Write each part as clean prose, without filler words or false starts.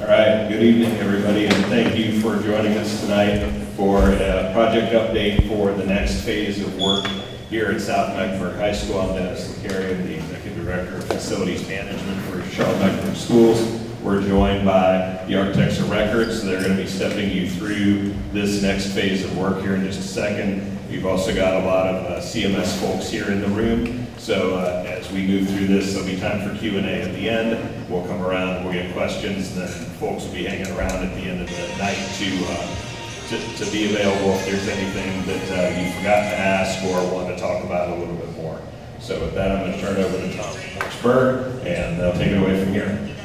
All right, good evening, everybody, and thank you for joining us tonight for a project update for the next phase of work here at South Mecklenburg High School. I'm Dennis Caria, the Executive Director of Facilities Management for Charlotte-Mecklenburg Schools. We're joined by the Architects of Record, so they're going to be stepping you through this next phase of work here in just a second. We've also got a lot of CMS folks here in the room. So as we move through this, there'll be time for Q&A at the end. We'll come around, we'll get questions, and then folks will be hanging around at the end of the night to be available if there's anything that you forgot to ask or want to talk about a little bit more. So with that, I'm going to turn it over to Morris Berg, and they'll take it away from here.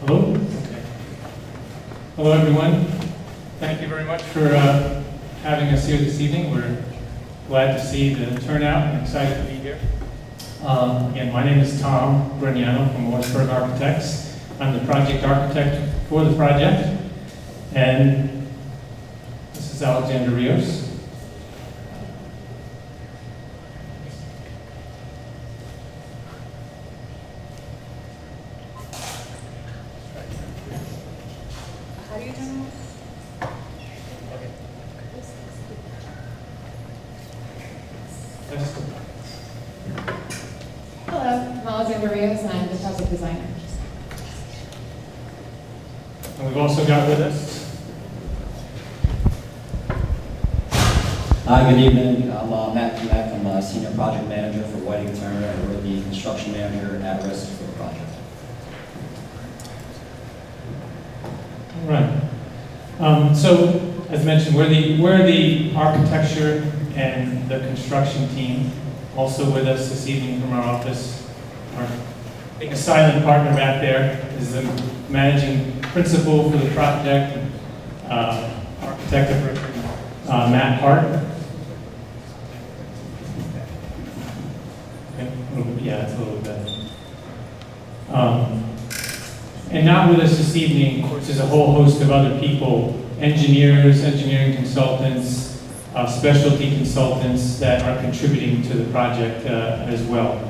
Hello. Hello, everyone. Thank you very much for having us here this evening. We're glad to see the turnout and excited to be here. Again, my name is Tom Gragnano from Morris Berg Architects. I'm the project architect for the project. And this is Alexandra Rios. How do you turn it? Hello, I'm Alexandra Rios, and I'm the project designer. And we've also got with us. Hi, good evening. I'm Matt Kumek. I'm a senior project manager for Whiting Turner, and we're the construction manager at risk for the project. All right. So, as mentioned, we're the architecture and the construction team. Also with us this evening from our office, being a silent partner back there, is the managing principal for the project, architect of record, Matt Hart. Okay, yeah, that's a little bit better. And not with us this evening, of course, is a whole host of other people, engineers, engineering consultants, specialty consultants that are contributing to the project as well.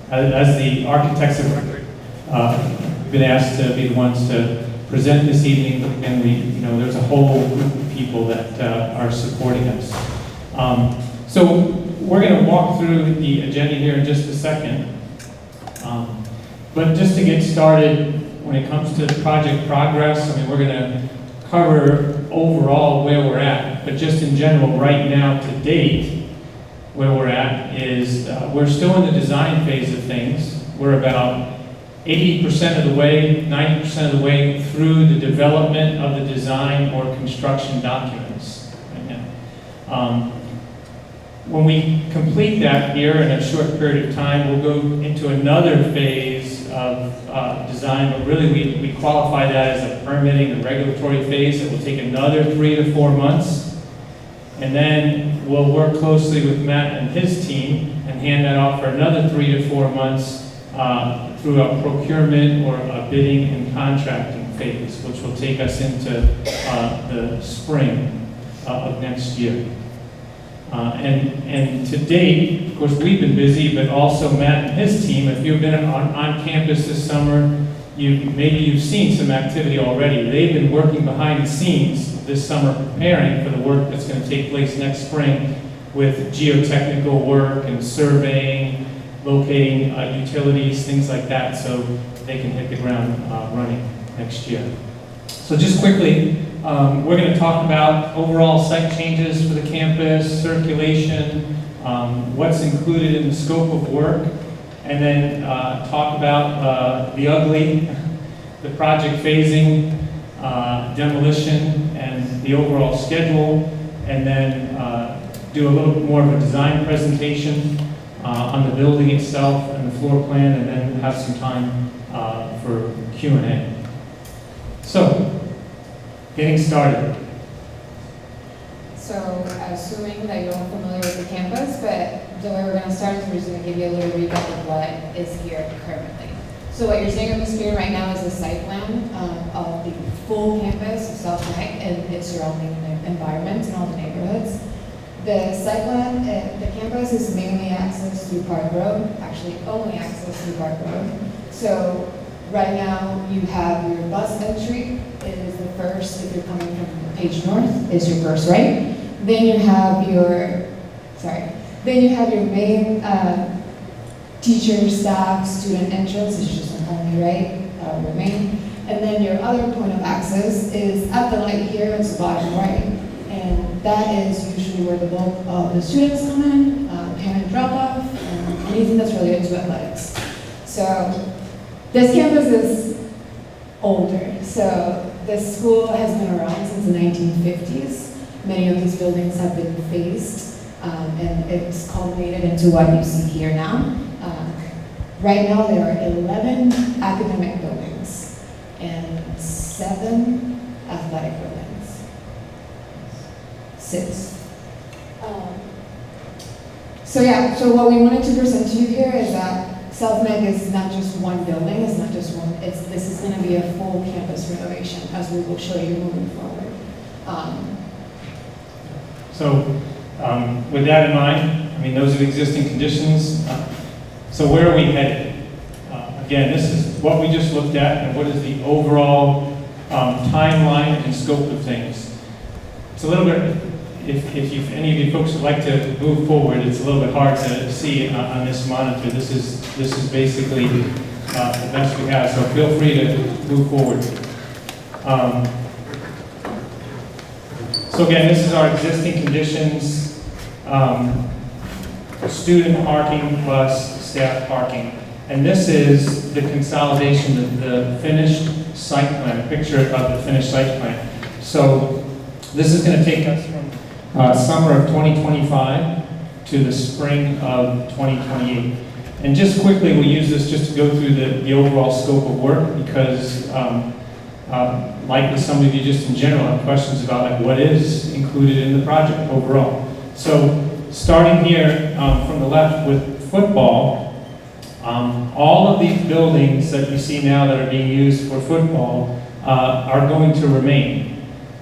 As the architects of record, we've been asked to be the ones to present this evening, and there's a whole group of people that are supporting us. So we're going to walk through the agenda here in just a second. But just to get started, when it comes to project progress, we're going to cover overall where we're at, but just in general, right now to date, where we're at is we're still in the design phase of things. We're about 80% of the way, 90% of the way through the development of the design or construction documents right now. When we complete that here in a short period of time, we'll go into another phase of design, but really we qualify that as a permitting and regulatory phase that will take another 3 to 4 months. And then we'll work closely with Matt and his team and hand that off for another 3 to 4 months through a procurement or a bidding and contracting phase, which will take us into the spring of next year. And to date, of course, we've been busy, but also Matt and his team. If you've been on campus this summer, maybe you've seen some activity already. They've been working behind the scenes this summer preparing for the work that's going to take place next spring with geotechnical work and surveying, locating utilities, things like that, so they can hit the ground running next year. So just quickly, we're going to talk about overall site changes for the campus, circulation, what's included in the scope of work, and then talk about the ugly, the project phasing, demolition, and the overall schedule, and then do a little bit more of a design presentation on the building itself and the floor plan, and then have some time for Q&A. So, getting started. So, assuming that you're all familiar with the campus, but the way we're going to start is we're just going to give you a little recap of what is here currently. So what you're seeing on the screen right now is a site plan of the full campus of South Meck and its surrounding environments and all the neighborhoods. The site plan, the campus is mainly accessed through Park Road, actually only accessed through Park Road. So right now, you have your bus entry, it is the first, if you're coming from Page North, is your first right. Then you have your, main teacher, staff, student entrance, it's just an only right, your main. And then your other point of access is at the light here, it's the bottom right. And that is usually where the bulk of the students come in, parent drop off, and anything that's related to athletics. So this campus is older. So this school has been around since the 1950s. Many of these buildings have been phased, and it's culminated into what you see here now. Right now, there are 11 academic buildings and 7 athletic buildings. 6. So what we wanted to present to you here is that South Meg is not just one building, it's not just one, this is gonna be a full campus renovation, as we will show you moving forward. With that in mind, I mean, those are the existing conditions. So where are we headed? Again, this is what we just looked at, and what is the overall timeline and scope of things. It's a little bit, if any of you folks would like to move forward, it's a little bit hard to see on this monitor. This is basically the best we have, so feel free to move forward. So again, this is our existing conditions, student parking plus staff parking. And this is the consolidation of the finished site plan, a picture of the finished site plan. So this is going to take us from summer of 2025 to the spring of 2028. And just quickly, we'll use this just to go through the overall scope of work, because like with some of you just in general have questions about like what is included in the project overall. So starting here from the left with football, all of these buildings that you see now that are being used for football are going to remain.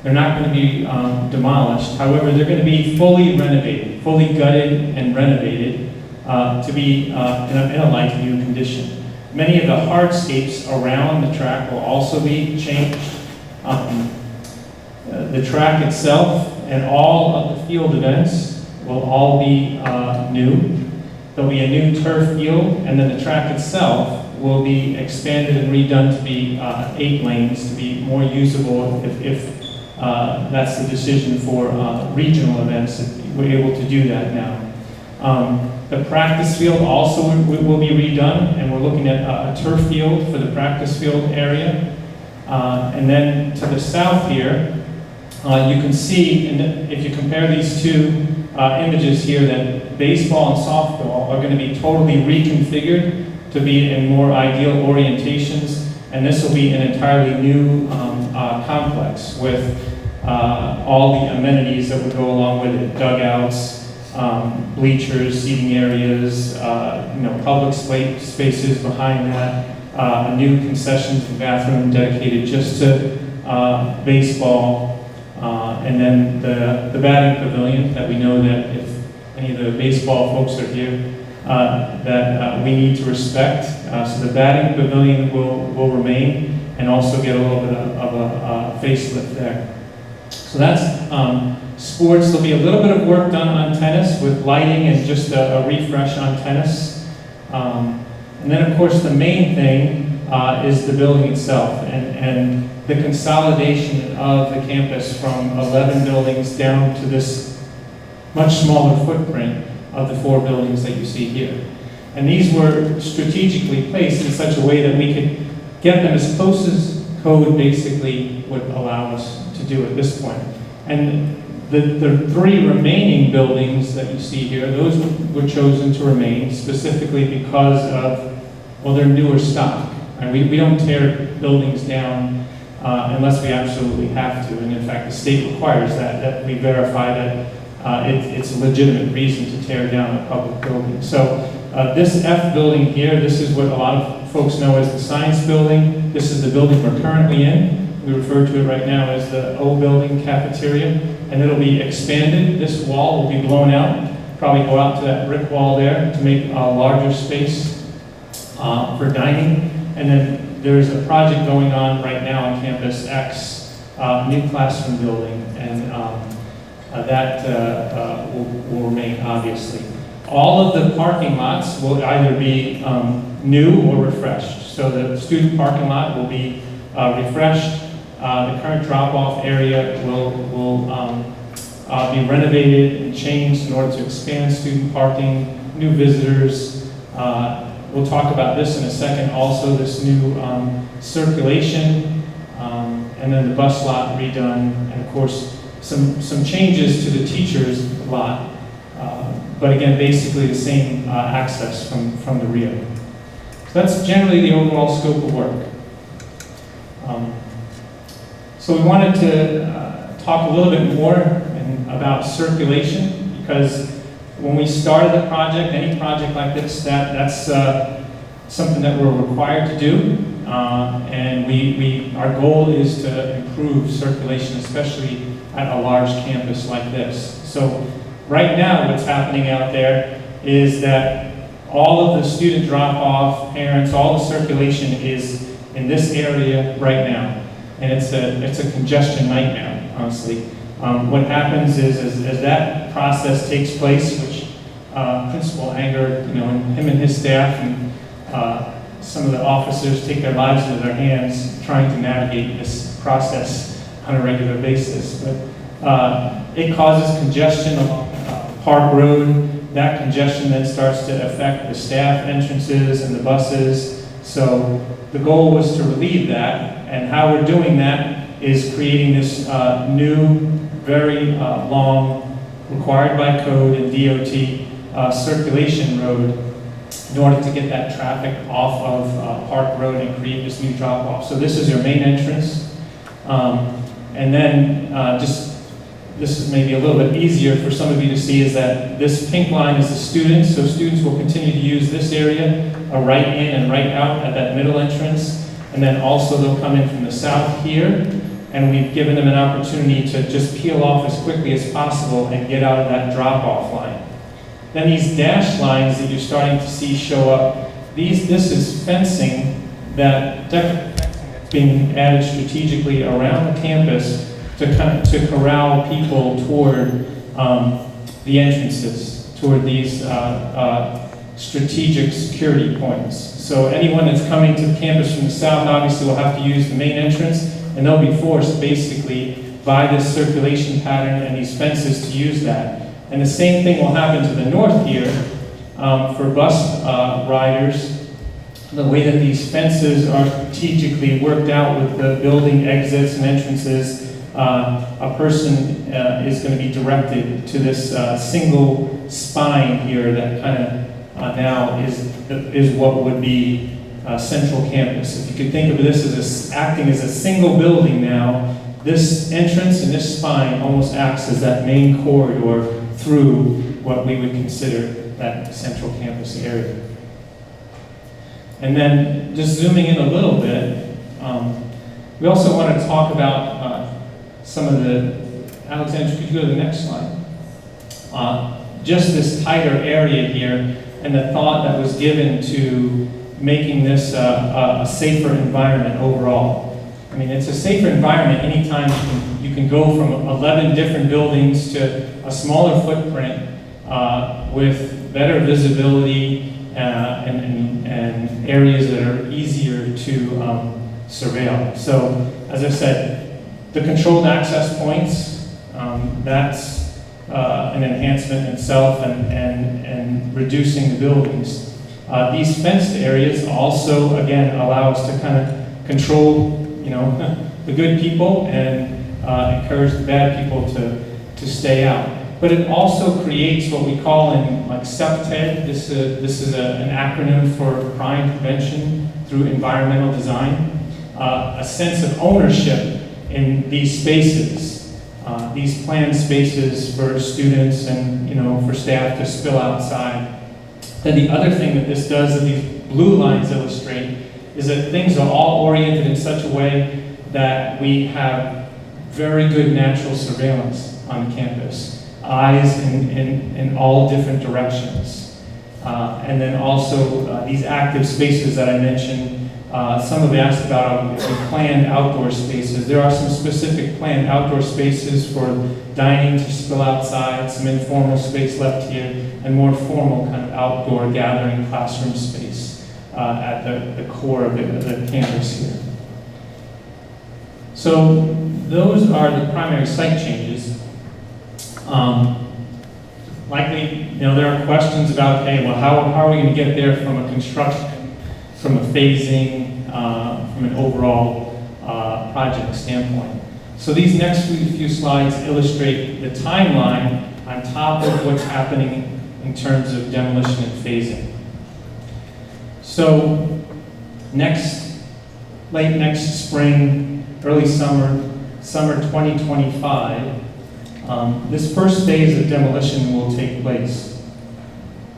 They're not going to be demolished. However, they're going to be fully renovated, fully gutted and renovated to be in a like new condition. Many of the hardscapes around the track will also be changed. The track itself and all of the field events will all be new. There'll be a new turf field, and then the track itself will be expanded and redone to be 8 lanes, to be more usable if that's the decision for regional events. We're able to do that now. The practice field also will be redone, and we're looking at a turf field for the practice field area. And then to the south here, you can see, and if you compare these two images here, that baseball and softball are going to be totally reconfigured to be in more ideal orientations, and this will be an entirely new complex with all the amenities that would go along with it: dugouts, bleachers, seating areas, public spaces behind that, a new concessions and bathroom dedicated just to baseball, and then the batting pavilion that we know that if any of the baseball folks are here, that we need to respect. So the batting pavilion will remain and also get a little bit of a facelift there. So that's sports. There'll be a little bit of work done on tennis with lighting and just a refresh on tennis. And then of course the main thing is the building itself and the consolidation of the campus from 11 buildings down to this much smaller footprint of the 4 buildings that you see here. And these were strategically placed in such a way that we could get them as close as code basically would allow us to do at this point. And the 3 remaining buildings that you see here, those were chosen to remain specifically because of, well, they're newer stock. And we don't tear buildings down unless we absolutely have to. And in fact, the state requires that we verify that it's a legitimate reason to tear down a public building. So this F building here, this is what a lot of folks know as the science building. This is the building we're currently in. We refer to it right now as the O building cafeteria, and it'll be expanded. This wall will be blown out, probably go out to that brick wall there to make a larger space for dining. And then there's a project going on right now on Campus X, new classroom building, and that will remain, obviously. All of the parking lots will either be new or refreshed. So the student parking lot will be refreshed. The current drop-off area will be renovated and changed in order to expand student parking, new visitors. We'll talk about this in a second. Also, this new circulation, and then the bus lot redone, and of course, some changes to the teachers' lot. But again, basically the same access from the Rio. So that's generally the overall scope of work. So we wanted to talk a little bit more about circulation, because when we started the project, any project like this, that's something that we're required to do, and our goal is to improve circulation, especially at a large campus like this. So right now, what's happening out there is that all of the student drop-off, parents, all the circulation is in this area right now, and it's a congestion nightmare, honestly. What happens is as that process takes place, which Principal Anger, and him and his staff and some of the officers take their lives into their hands trying to navigate this process on a regular basis. But it causes congestion along Park Road. That congestion then starts to affect the staff entrances and the buses. So the goal was to relieve that, and how we're doing that is creating this new, very long, required by code and DOT circulation road in order to get that traffic off of Park Road and create this new drop-off. So this is your main entrance. And then this is maybe a little bit easier for some of you to see, is that this pink line is the students. So students will continue to use this area, a right in and right out at that middle entrance. And then also they'll come in from the south here. And we've given them an opportunity to just peel off as quickly as possible and get out of that drop-off line. Then these dashed lines that you're starting to see show up, this is fencing, that decorative fencing that's being added strategically around the campus to corral people toward the entrances, toward these strategic security points. So anyone that's coming to the campus from the south obviously will have to use the main entrance, and they'll be forced basically by this circulation pattern and these fences to use that. And the same thing will happen to the north here for bus riders. The way that these fences are strategically worked out with the building exits and entrances, a person is going to be directed to this single spine here that kind of now is what would be Central Campus. If you could think of this as acting as a single building now, this entrance and this spine almost acts as that main corridor through what we would consider that Central Campus area. And then just zooming in a little bit, we also want to talk about some of the, Alexandra, could you go to the next slide? Just this tighter area here, and the thought that was given to making this a safer environment overall. I mean, it's a safer environment anytime you can go from 11 different buildings to a smaller footprint with better visibility and areas that are easier to surveil. So, as I said, the controlled access points, that's an enhancement in itself and reducing the buildings. These fenced areas also, again, allow us to kind of control, the good people and encourage the bad people to stay out. But it also creates what we call in CEPTED, this is an acronym for crime prevention through environmental design, a sense of ownership in these spaces, these planned spaces for students and for staff to spill outside. Then the other thing that this does, that these blue lines illustrate, is that things are all oriented in such a way that we have very good natural surveillance on campus. Eyes in all different directions. And then also these active spaces that I mentioned Some have asked about the planned outdoor spaces. There are some specific planned outdoor spaces for dining to spill outside, some informal space left here, and more formal kind of outdoor gathering classroom space at the core of the campus here. So those are the primary site changes. Likely, there are questions about, okay, well, how are we going to get there from a construction, from a phasing, from an overall project standpoint. So these next few slides illustrate the timeline on top of what's happening in terms of demolition and phasing. So late next spring, early summer 2025, this first phase of demolition will take place.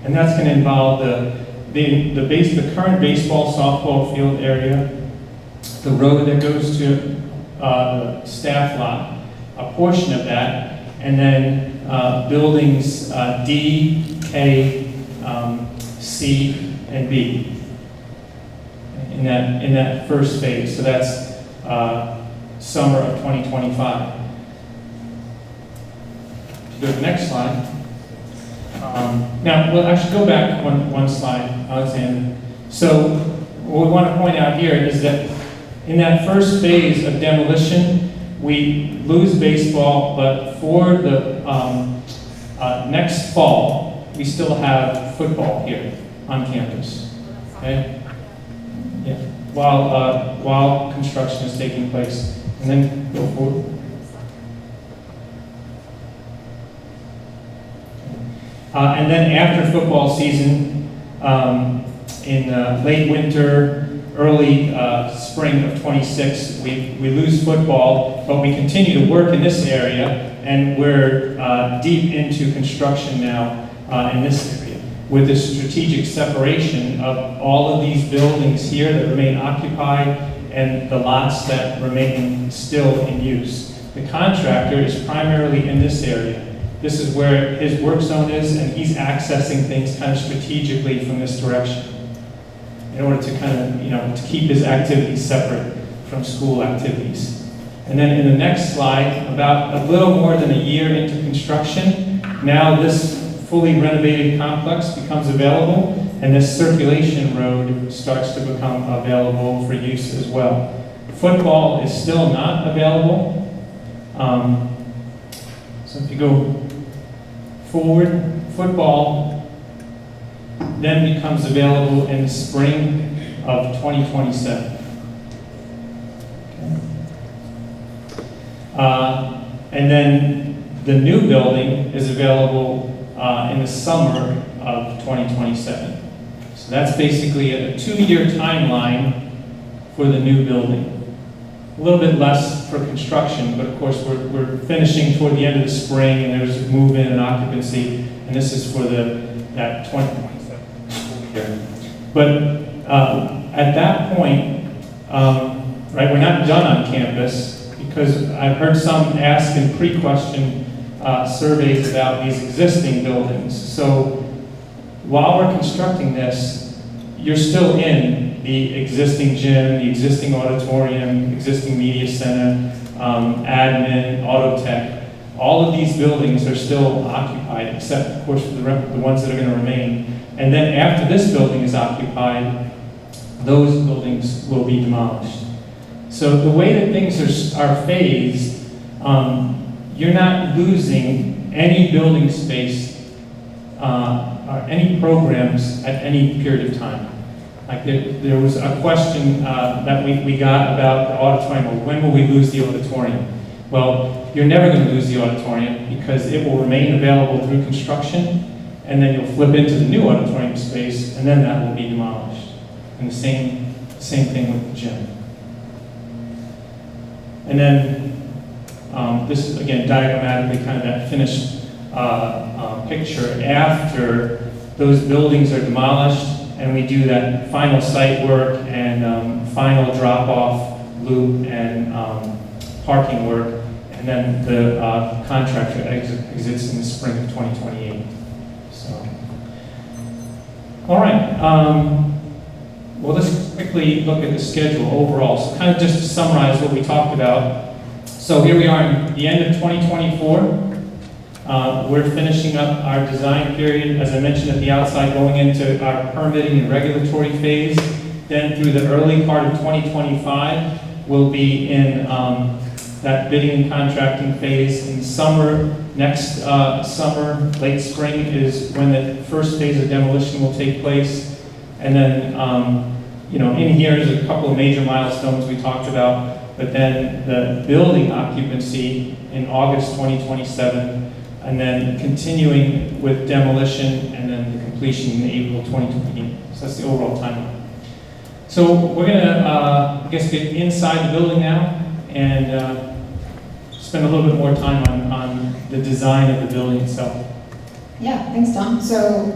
And that's going to involve the current baseball, softball field area, the road that goes to the staff lot, a portion of that, and then buildings D, K, C, and B in that first phase. So that's summer of 2025. Go to the next slide. I should go back one slide, Alexandra. So what we want to point out here is that in that first phase of demolition, we lose baseball, but for the next fall, we still have football here on campus. Okay? Yeah. While construction is taking place. And then go forward. And then after football season, in late winter, early spring of 26, we lose football, but we continue to work in this area, and we're deep into construction now in this area, with this strategic separation of all of these buildings here that remain occupied and the lots that remain still in use. The contractor is primarily in this area. This is where his work zone is, and he's accessing things kind of strategically from this direction in order to kind of, to keep his activities separate from school activities. And then in the next slide, about a little more than a year into construction, now this fully renovated complex becomes available, and this circulation road starts to become available for use as well. Football is still not available. So if you go forward, football then becomes available in the spring of 2027. Okay. And then the new building is available in the summer of 2027. So that's basically a 2-year timeline for the new building. A little bit less for construction, but of course we're finishing toward the end of the spring, and there's move-in and occupancy, and this is for that 2027 school year. But at that point, right, we're not done on campus, because I've heard some ask in pre-question surveys about these existing buildings. So while we're constructing this, you're still in the existing gym, the existing auditorium, existing media center, admin, auto tech. All of these buildings are still occupied, except of course for the ones that are going to remain. And then after this building is occupied, those buildings will be demolished. So the way that things are phased, you're not losing any building space or any programs at any period of time. Like there was a question that we got about the auditorium. Well, when will we lose the auditorium? Well, you're never going to lose the auditorium, because it will remain available through construction, and then you'll flip into the new auditorium space, and then that will be demolished. And the same thing with the gym. And then this is, again, diagrammatically kind of that finished picture after those buildings are demolished, and we do that final site work and final drop-off loop and parking work, and then the contractor exits in the spring of 2028. So, all right. well, let's quickly look at the schedule overall. So kind of just to summarize what we talked about. So here we are in the end of 2024. We're finishing up our design period, as I mentioned at the outside, going into our permitting and regulatory phase. Then through the early part of 2025, we'll be in that bidding and contracting phase. In summer, next summer, late spring is when the first phase of demolition will take place. And then, in here is a couple of major milestones we talked about, but then the building occupancy in August 2027, and then continuing with demolition, and then the completion in April 2028. So that's the overall timeline. So we're gonna, get inside the building now and spend a little bit more time on the design of the building itself. Yeah, thanks, Tom. So,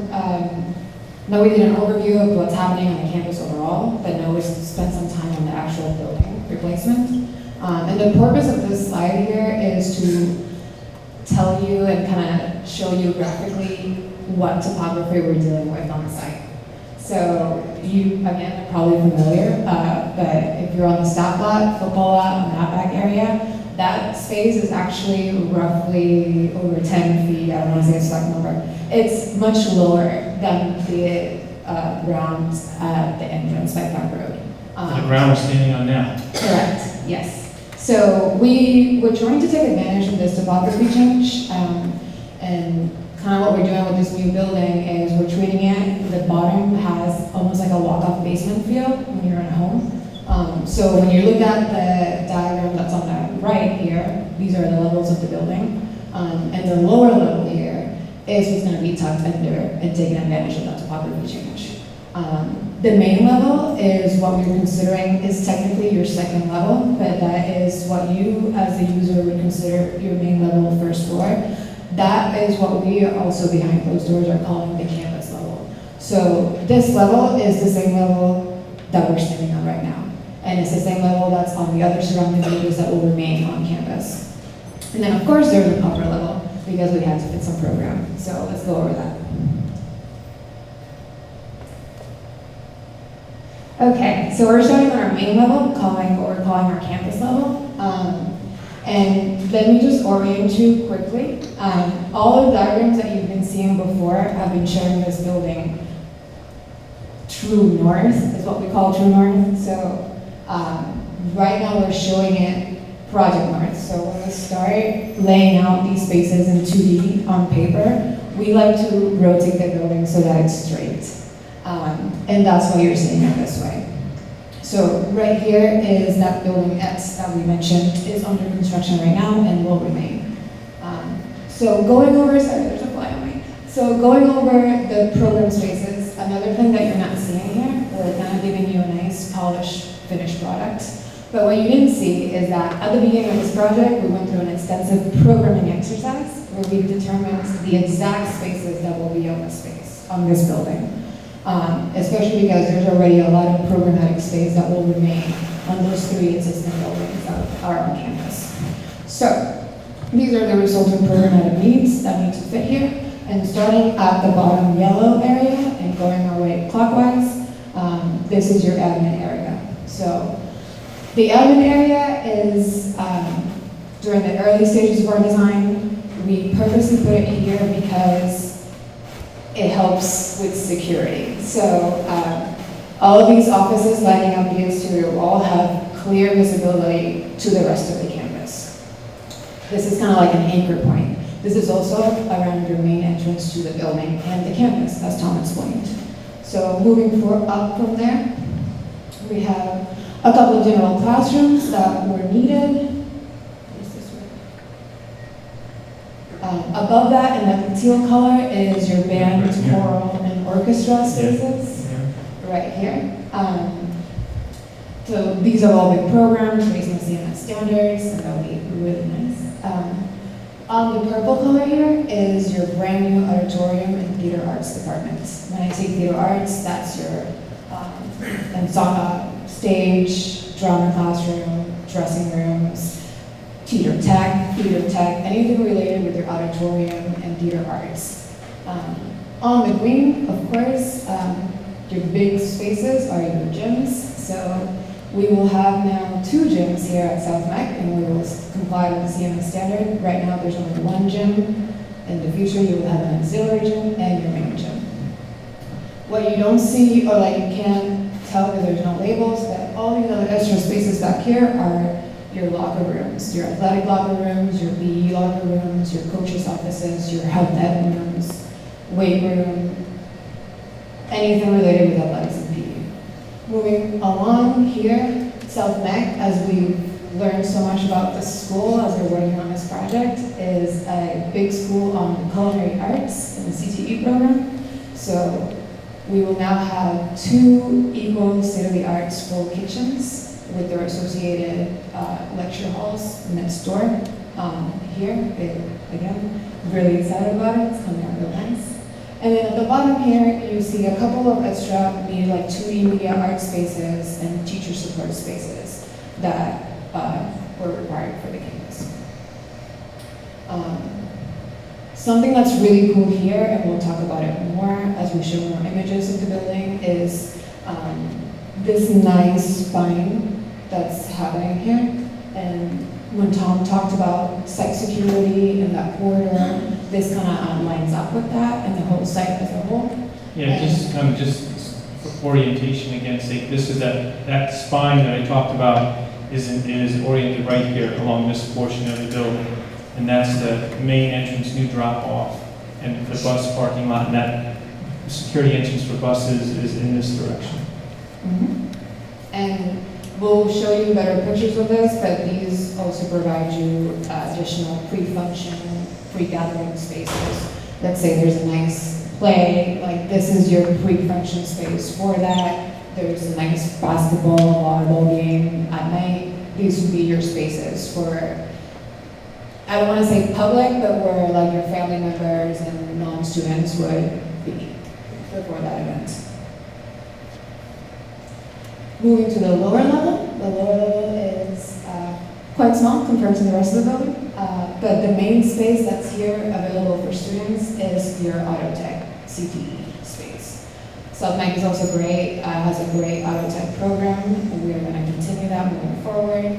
now we did an overview of what's happening on the campus overall, but now we spent some time on the actual building replacement. And the purpose of this slide here is to tell you and kind of show you graphically what topography we're dealing with on the site. So you, again, are probably familiar, but if you're on the staff lot, football lot, on that back area, that space is actually roughly over 10 feet, I don't want to say it's South Mecklenburg. It's much lower than the ground at the entrance by Park Road. The ground we're standing on now. Correct, yes. So we're trying to take advantage of this topography change, and kind of what we're doing with this new building is we're treating it, the bottom has almost like a walk-off basement feel when you're in a home. So when you look at the diagram that's on the right here, these are the levels of the building, and the lower level here is what's going to be tucked under and taking advantage of that topography change. The main level is what we're considering is technically your second level, but that is what you as the user would consider your main level first floor. That is what we also behind closed doors are calling the campus level. So this level is the same level that we're standing on right now. And it's the same level that's on the other surrounding buildings that will remain on campus. And then of course there's an upper level because we had to fit some program. So let's go over that. Okay, so we're starting on our main level, what we're calling our campus level. And let me just orient you quickly. All of the diagrams that you've been seeing before have been showing this building true north, is what we call true north. So right now we're showing it project north. So when we start laying out these spaces in 2D on paper, we like to rotate the building so that it's straight. And that's why you're seeing it this way. So right here is that building X that we mentioned is under construction right now and will remain. So going over, sorry, there's a fly on me. So going over the program spaces, another thing that you're not seeing here, we're kind of giving you a nice polished finished product. But what you didn't see is that at the beginning of this project, we went through an extensive programming exercise where we determined the exact spaces that will be on this building. Especially because there's already a lot of programmatic space that will remain on those 3 existing buildings that are on campus. So these are the resulting programmatic needs that need to fit here. And starting at the bottom yellow area and going our way clockwise, this is your admin area. So the admin area is, during the early stages of our design, we purposely put it here because it helps with security. So all of these offices lining up the exterior wall have clear visibility to the rest of the campus. This is kind of like an anchor point. This is also around your main entrance to the building and the campus, as Tom explained. So moving up from there, we have a couple of general classrooms that were needed. Above that, in that teal color, is your band, choral, and orchestra spaces, right here. So these are all big programs based on CMS standards, and that'll be really nice. On the purple color here is your brand new auditorium and theater arts department. When I say theater arts, that's your stage, drama classroom, dressing rooms, theater tech, anything related with your auditorium and theater arts. On the green, of course, Your big spaces are your gyms. So we will have now 2 gyms here at South Meck, and we will comply with the CMS standard. Right now, there's only 1 gym. In the future, you will have an auxiliary gym and your main gym. What you don't see, or like you can't tell because there's no labels, but all these other extra spaces back here are your locker rooms, your athletic locker rooms, your PE locker rooms, your coaches' offices, your health ed rooms, weight room, anything related with athletics and PE. Moving along here, South Meck, as we've learned so much about the school as we're working on this project, is a big school on culinary arts in the CTE program. So we will now have 2 equal state-of-the-art full kitchens with their associated lecture halls next door here. Again, really excited about it. It's coming out real nice. And then at the bottom here, you see a couple of extra, like 2D media art spaces and teacher support spaces that were required for the campus. Something that's really cool here, and we'll talk about it more as we show more images of the building, is this nice spine that's happening here. And when Tom talked about site security and that corridor, this kind of lines up with that and the whole site as a whole. Yeah, just for orientation again, say this is that spine that I talked about is oriented right here along this portion of the building. And that's the main entrance, new drop off, and the bus parking lot, and that security entrance for buses is in this direction. And we'll show you better pictures of this, but these also provide you additional pre-function, pre-gathering spaces. Let's say there's a nice play, like this is your pre-function space for that. There's a nice basketball, volleyball game at night. These would be your spaces for, I don't want to say public, but where like your family members and non-students would be before that event. Moving to the lower level is quite small compared to the rest of the building, but the main space that's here available for students is your auto tech CTE space. South Meck is also great, has a great auto tech program, and we are going to continue that moving forward.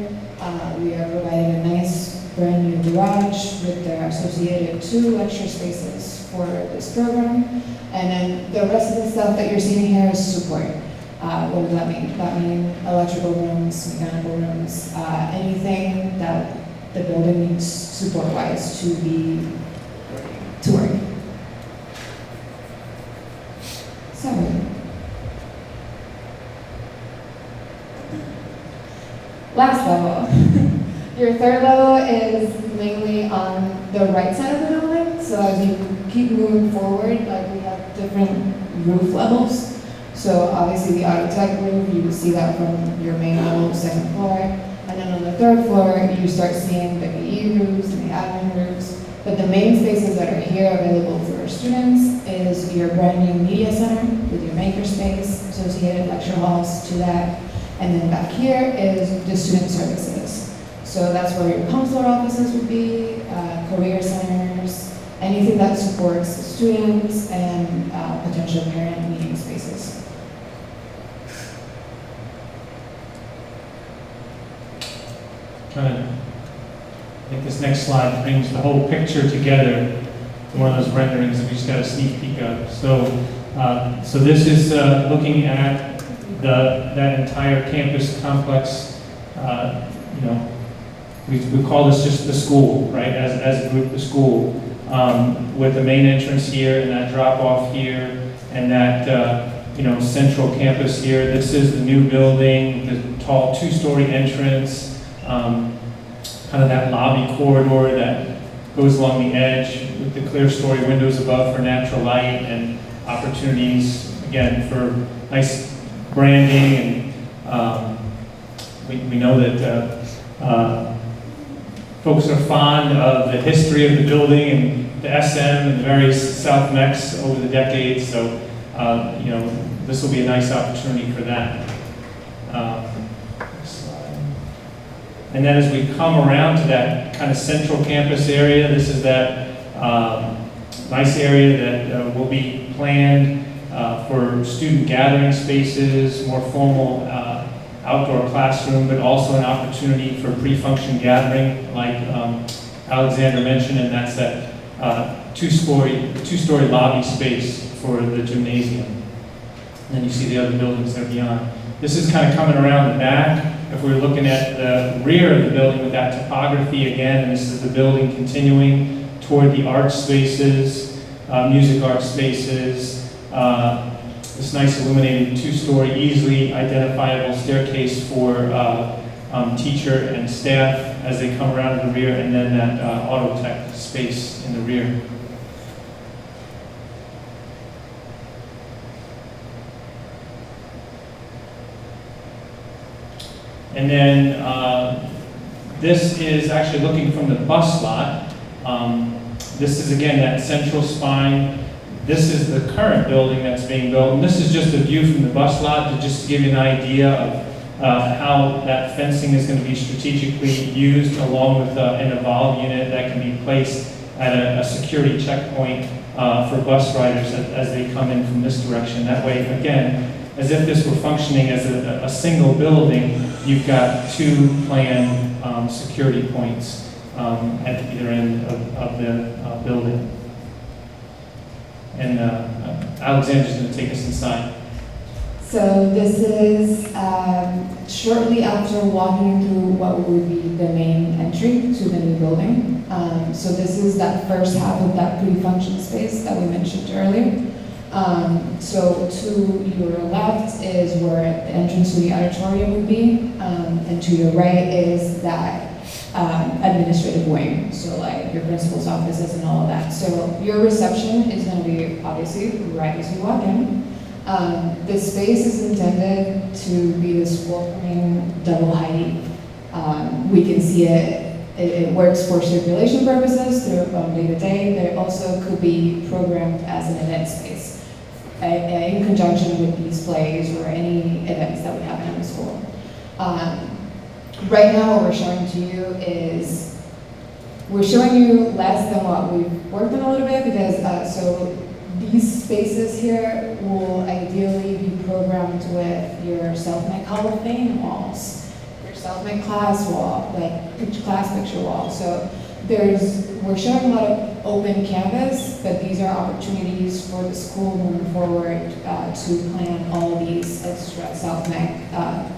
We are providing a nice brand new garage with their associated 2 lecture spaces for this program, and then the rest of the stuff that you're seeing here is support. What does that mean? That means electrical rooms, mechanical rooms, anything that the building needs support-wise to work. So, last level. Your third level is mainly on the right side of the building. So as you keep moving forward, like we have different roof levels. So obviously the auto tech roof, you will see that from your main level, 2nd floor. And then on the 3rd floor, you start seeing the PE roofs and the admin roofs. But the main spaces that are here available for our students is your brand new media center with your makerspace, associated lecture halls to that. And then back here is the student services. So that's where your counselor offices would be, career centers, anything that supports the students and potential parent meeting spaces. I think this next slide brings the whole picture together in one of those renderings that we just got a sneak peek of. So this is looking at that entire campus complex. We call this just the school, right? As a group, the school, with the main entrance here and that drop off here and that central campus here. This is the new building, the tall 2-story entrance. Kind of that lobby corridor that goes along the edge with the clear story windows above for natural light and opportunities, again, for nice branding. And we know that folks are fond of the history of the building and the SM and the various South Mecks over the decades. So, this will be a nice opportunity for that. And then as we come around to that kind of central campus area, this is that nice area that will be planned for student gathering spaces, more formal outdoor classroom, but also an opportunity for pre-function gathering, like Alexandra mentioned, and that's that two-story lobby space for the gymnasium. And then you see the other buildings that are beyond. This is kind of coming around the back. If we're looking at the rear of the building with that topography again, and this is the building continuing toward the art spaces, music art spaces, this nice illuminated two-story, easily identifiable staircase for teacher and staff as they come around to the rear, and then that auto tech space in the rear. And then this is actually looking from the bus lot. This is again that central spine. This is the current building that's being built, and this is just a view from the bus lot to just give you an idea of how that fencing is going to be strategically used, along with an evolved unit that can be placed at a security checkpoint for bus riders as they come in from this direction. That way, again, as if this were functioning as a single building, you've got two planned security points at either end of the building. And Alexandra's going to take us inside. So this is shortly after walking through what would be the main entry to the new building. So this is that first half of that pre-function space that we mentioned earlier. So to your left is where the entrance to the auditorium would be, and to your right is that administrative wing, so like your principal's offices and all of that. So your reception is going to be obviously right as you walk in. This space is intended to be this welcoming double height. We can see it works for circulation purposes through day to day. There also could be programmed as an event space in conjunction with displays or any events that would happen in the school. Right now, what we're showing to you is, we're showing you less than what we've worked on a little bit, because so these spaces here will ideally be programmed with your South Meck Hall of Fame walls, your South Meck class wall, like class picture wall. So we're showing a lot of open canvas, but these are opportunities for the school moving forward to plan all these extra South Meck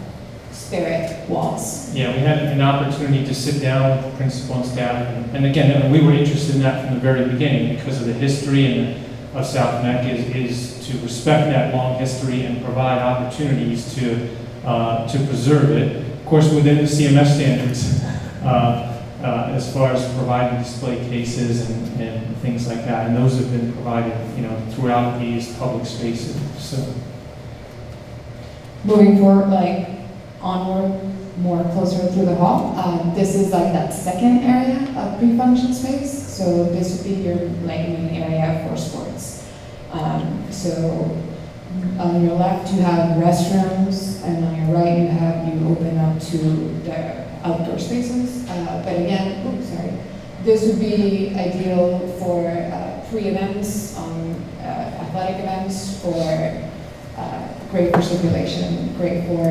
spirit walls. Yeah, we had an opportunity to sit down with the principal and staff, and again, we were interested in that from the very beginning because of the history of South Meck is to respect that long history and provide opportunities to preserve it, of course, within the CMS standards, as far as providing display cases and things like that, and those have been provided, throughout these public spaces. So, moving forward, onward, more closer through the hall. This is like that second area of pre-function space. So this would be your main area for sports. So on your left you have restrooms, and on your right you open up to the outdoor spaces. But again, this would be ideal for pre-events, athletic events, for great for circulation, great for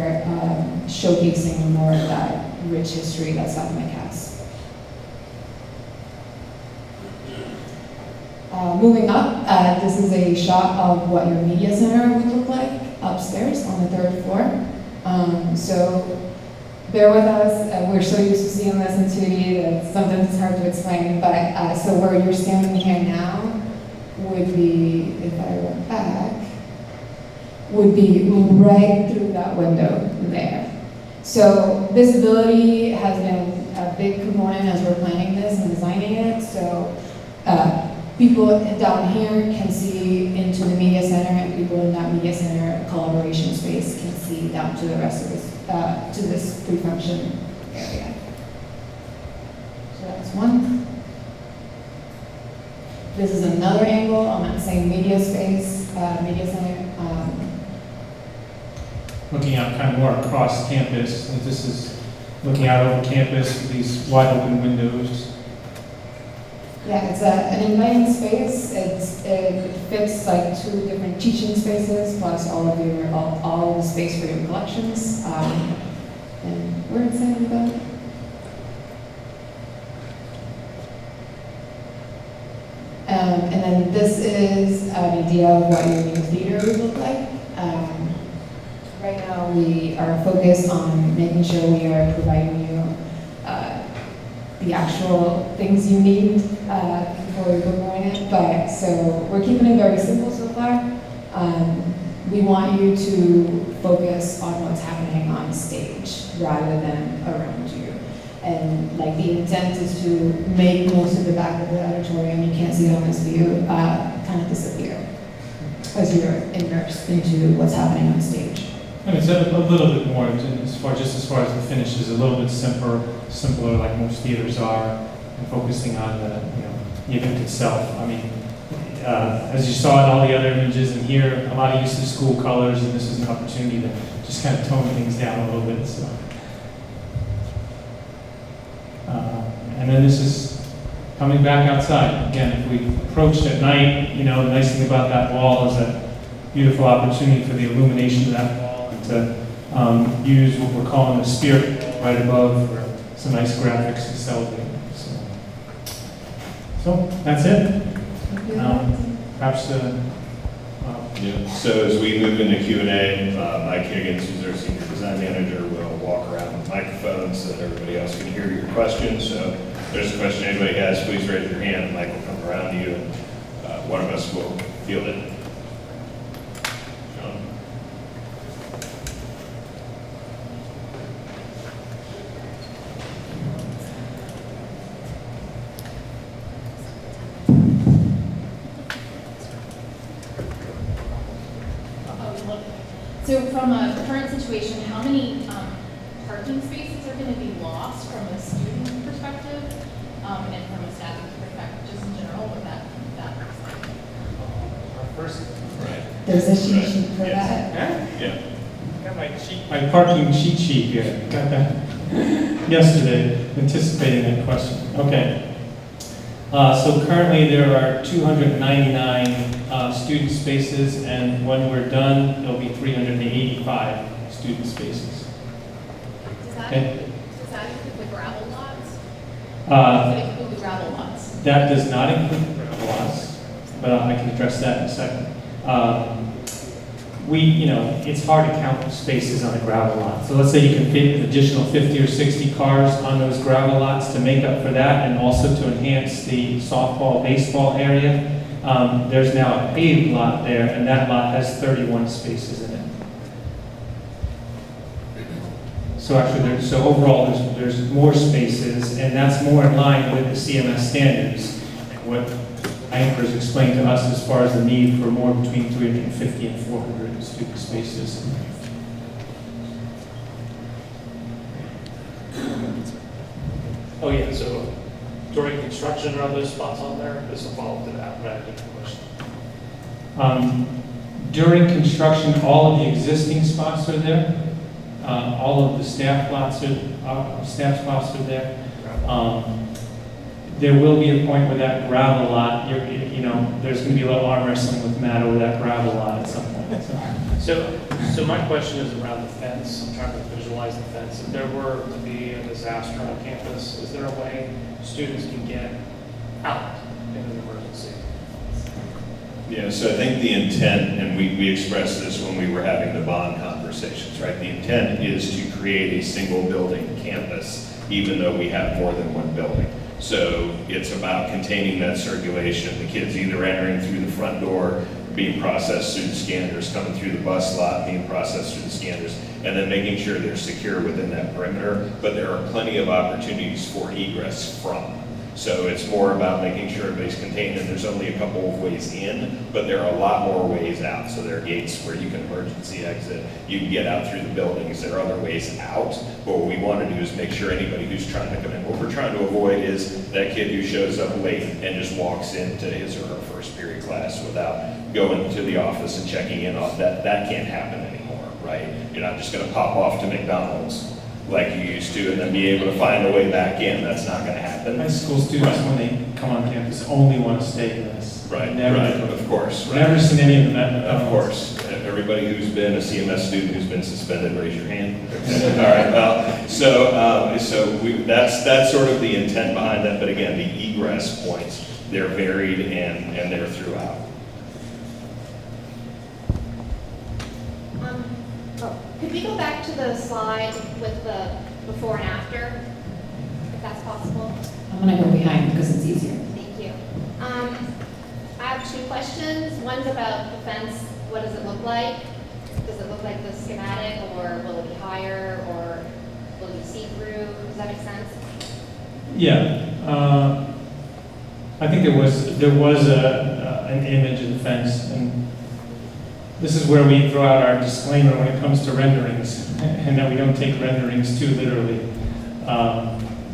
showcasing more of that rich history that South Meck has. Moving up, this is a shot of what your media center would look like upstairs on the third floor. So bear with us, we're so used to seeing this in 2D that sometimes it's hard to explain, but so where you're standing here now would be, if I went back, would be right through that window there. So visibility has been a big component as we're planning this and designing it. So people down here can see into the media center, and people in that media center collaboration space can see down to the rest of this, to this pre-function area. So that's one. This is another angle on that same media space, media center. Looking out kind of more across campus, and this is looking out over campus with these wide open windows. Yeah, it's an inviting space. It fits like 2 different teaching spaces plus all of the space for your collections. And we're excited about it. And then this is an idea of what your new theater would look like. Right now, we are focused on making sure we are providing you the actual things you need before we go on it. But so we're keeping it very simple so far. We want you to focus on what's happening on stage rather than around you. And like the intent is to make most of the back of the auditorium, you can't see it on this view, kind of disappear as you're immersed into what's happening on stage. And it's a little bit more, as far as the finish is a little bit simpler like most theaters are, and focusing on the event itself. I mean, as you saw in all the other images and here, a lot of use of school colors, and this is an opportunity to just kind of tone things down a little bit. So. And then this is coming back outside. Again, if we approached at night, the nice thing about that wall is a beautiful opportunity for the illumination of that wall and to use what we're calling the spirit right above for some nice graphics to celebrate. So that's it. Perhaps. Yeah. So as we move into Q&A, Mike Higgins, who's our senior design manager, will walk around with microphones so that everybody else can hear your questions. So if there's a question anybody has, please raise your hand. Mike will come around to you, and one of us will field it. John. So from a current situation, how many parking spaces are going to be lost from a student perspective and from a staffing perspective, just in general, what that looks like? Our first. Right. There's a cheat sheet for Yes. that. Yeah. Got my parking cheat sheet here. Got that yesterday, anticipating that question. Okay. So currently there are 299 student spaces, and when we're done, there'll be 385 student spaces. Does that, Okay. does that include the gravel lots? Uh, Does it include the gravel lots? That does not include gravel lots, but I can address that in a second. It's hard to count spaces on a gravel lot. So let's say you can fit an additional 50 or 60 cars on those gravel lots to make up for that, and also to enhance the softball, baseball area. There's now a paved lot there, and that lot has 31 spaces in it. So actually, overall, there's more spaces, and that's more in line with the CMS standards. What anchors explained to us as far as the need for more between 350 and 400 student spaces. Oh yeah, so during construction, are those spots on there? This will follow up to that, but I have a different question. During construction, all of the existing spots are there. All of the staff spots are there. There will be a point where that gravel lot, there's going to be a little arm wrestling with Matt over that gravel lot at some point. So my question is around the fence. I'm trying to visualize the fence. If there were to be a disaster on campus, is there a way students can get out in an emergency? Yeah, so I think the intent, and we expressed this when we were having the bond conversations, right? The intent is to create a single building campus, even though we have more than one building. So it's about containing that circulation, the kids either entering through the front door, being processed through the scanners, coming through the bus lot, being processed through the scanners, and then making sure they're secure within that perimeter. But there are plenty of opportunities for egress from. So it's more about making sure everybody's contained, and there's only a couple of ways in, but there are a lot more ways out. So there are gates where you can emergency exit, you can get out through the buildings, there are other ways out. But what we want to do is make sure anybody who's trying to come in, what we're trying to avoid is that kid who shows up late and just walks into his or her first period class without going to the office and checking in on that. That can't happen anymore, right? You're not just going to pop off to McDonald's like you used to and then be able to find a way back in. That's not gonna happen. High school students, when they come on campus, only want to stay in this. Right, Never, right, of course. right. Never seen any of them at Of course. Everybody who's been a CMS student who's been suspended, raise your hand. All right, well, that's sort of the intent behind that, but again, the egress points, they're varied and they're throughout. Could we go back to the slide with the before and after, if that's possible? I'm gonna go behind because it's easier. Thank you. I have 2 questions. One's about the fence. What does it look like? Does it look like the schematic, or will it be higher, or will it be see-through? Does that make sense? Yeah, I think there was an image of the fence, and this is where we throw out our disclaimer when it comes to renderings, and that we don't take renderings too literally.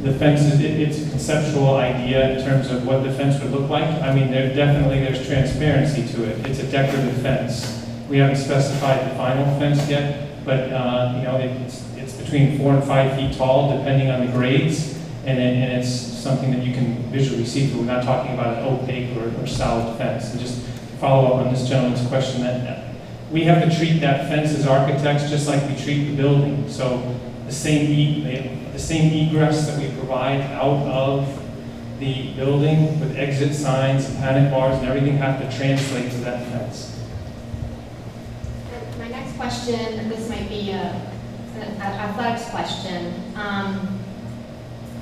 The fence it's a conceptual idea in terms of what the fence would look like. I mean, there's transparency to it. It's a decorative fence. We haven't specified the final fence yet, but you know, it's between 4 and 5 feet tall, depending on the grades, and it's something that you can visually see through. We're not talking about an opaque or solid fence. And just to follow up on this gentleman's question, that we have to treat that fence as architects just like we treat the building. So the same egress that we provide out of the building with exit signs, and panic bars, and everything have to translate to that fence. And my next question, this might be an athletics question.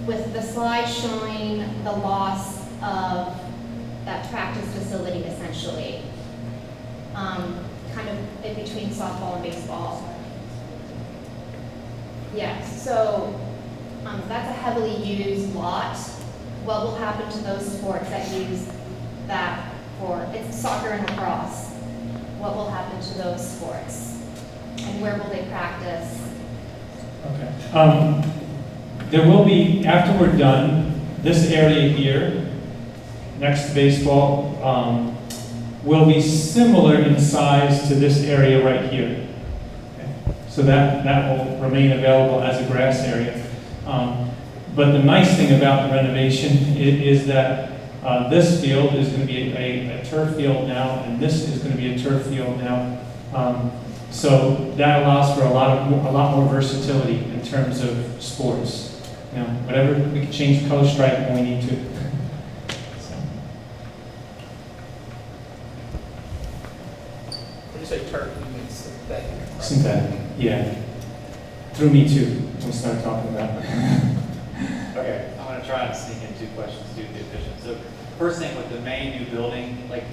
With the slide showing the loss of that practice facility essentially, kind of in between softball and baseball. Yes, so that's a heavily used lot. What will happen to those sports that use that for, it's soccer and lacrosse. What will happen to those sports? And where will they practice? Okay. There will be, after we're done, this area here, next to baseball, will be similar in size to this area right here. Okay. So that will remain available as a grass area. But the nice thing about the renovation is that this field is going to be a turf field now, and this is going to be a turf field now. So that allows for a lot more versatility in terms of sports. You know, whatever, we can change the color stripe when we need to. So. When you say turf, you mean synthetic? Right? Synthetic, yeah. Threw me too when we started talking about it. Okay, I'm gonna try and sneak in 2 questions to be efficient. So first thing, with the main new building, like,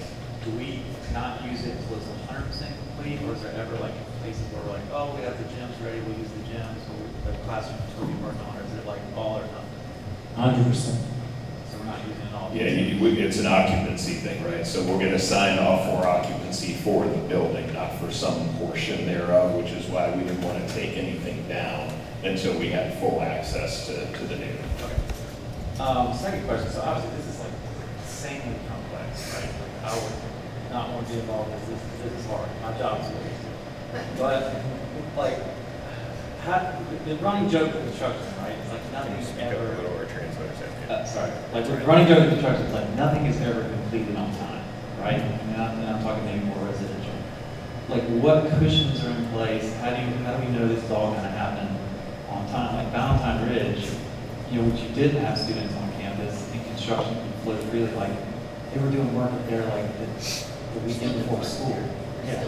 do we not use it until it's 100% complete, or is there ever like places where we're like, oh, we have the gyms ready, we'll use the gyms, or the classrooms will be worked on, or is it like all or nothing? 100%. So we're not using it all? Yeah, it's an occupancy thing, right? So we're gonna sign off for occupancy for the building, not for some portion thereof, which is why we didn't wanna take anything down until we had full access to the new. Okay. Second question, so obviously this is like insanely complex, right? Like, I would not want to be involved in this is hard. My job is really easy. But, like, the running joke with construction, right? It's like nothing's ever... sorry. Like, the running joke with construction is like nothing is ever completed on time, right? And I'm talking maybe more residential. Like, what cushions are in place? How do we know this is all going to happen on time? Like Valentine Ridge, you know, which you didn't have students on campus, and construction could flow freely. Like, they were doing work up there like the weekend before school. Yeah.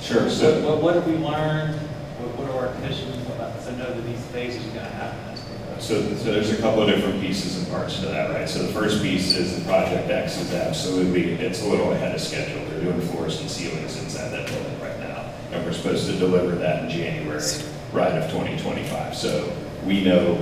Sure. So What have we learned? What are our cushions? So know that these phases are going to happen. So there's a couple of different pieces and parts to that, right? So the first piece is the Project X is absolutely, it's a little ahead of schedule. They're doing floors and ceilings inside that building right now. And we're supposed to deliver that in January, right, of 2025. So we know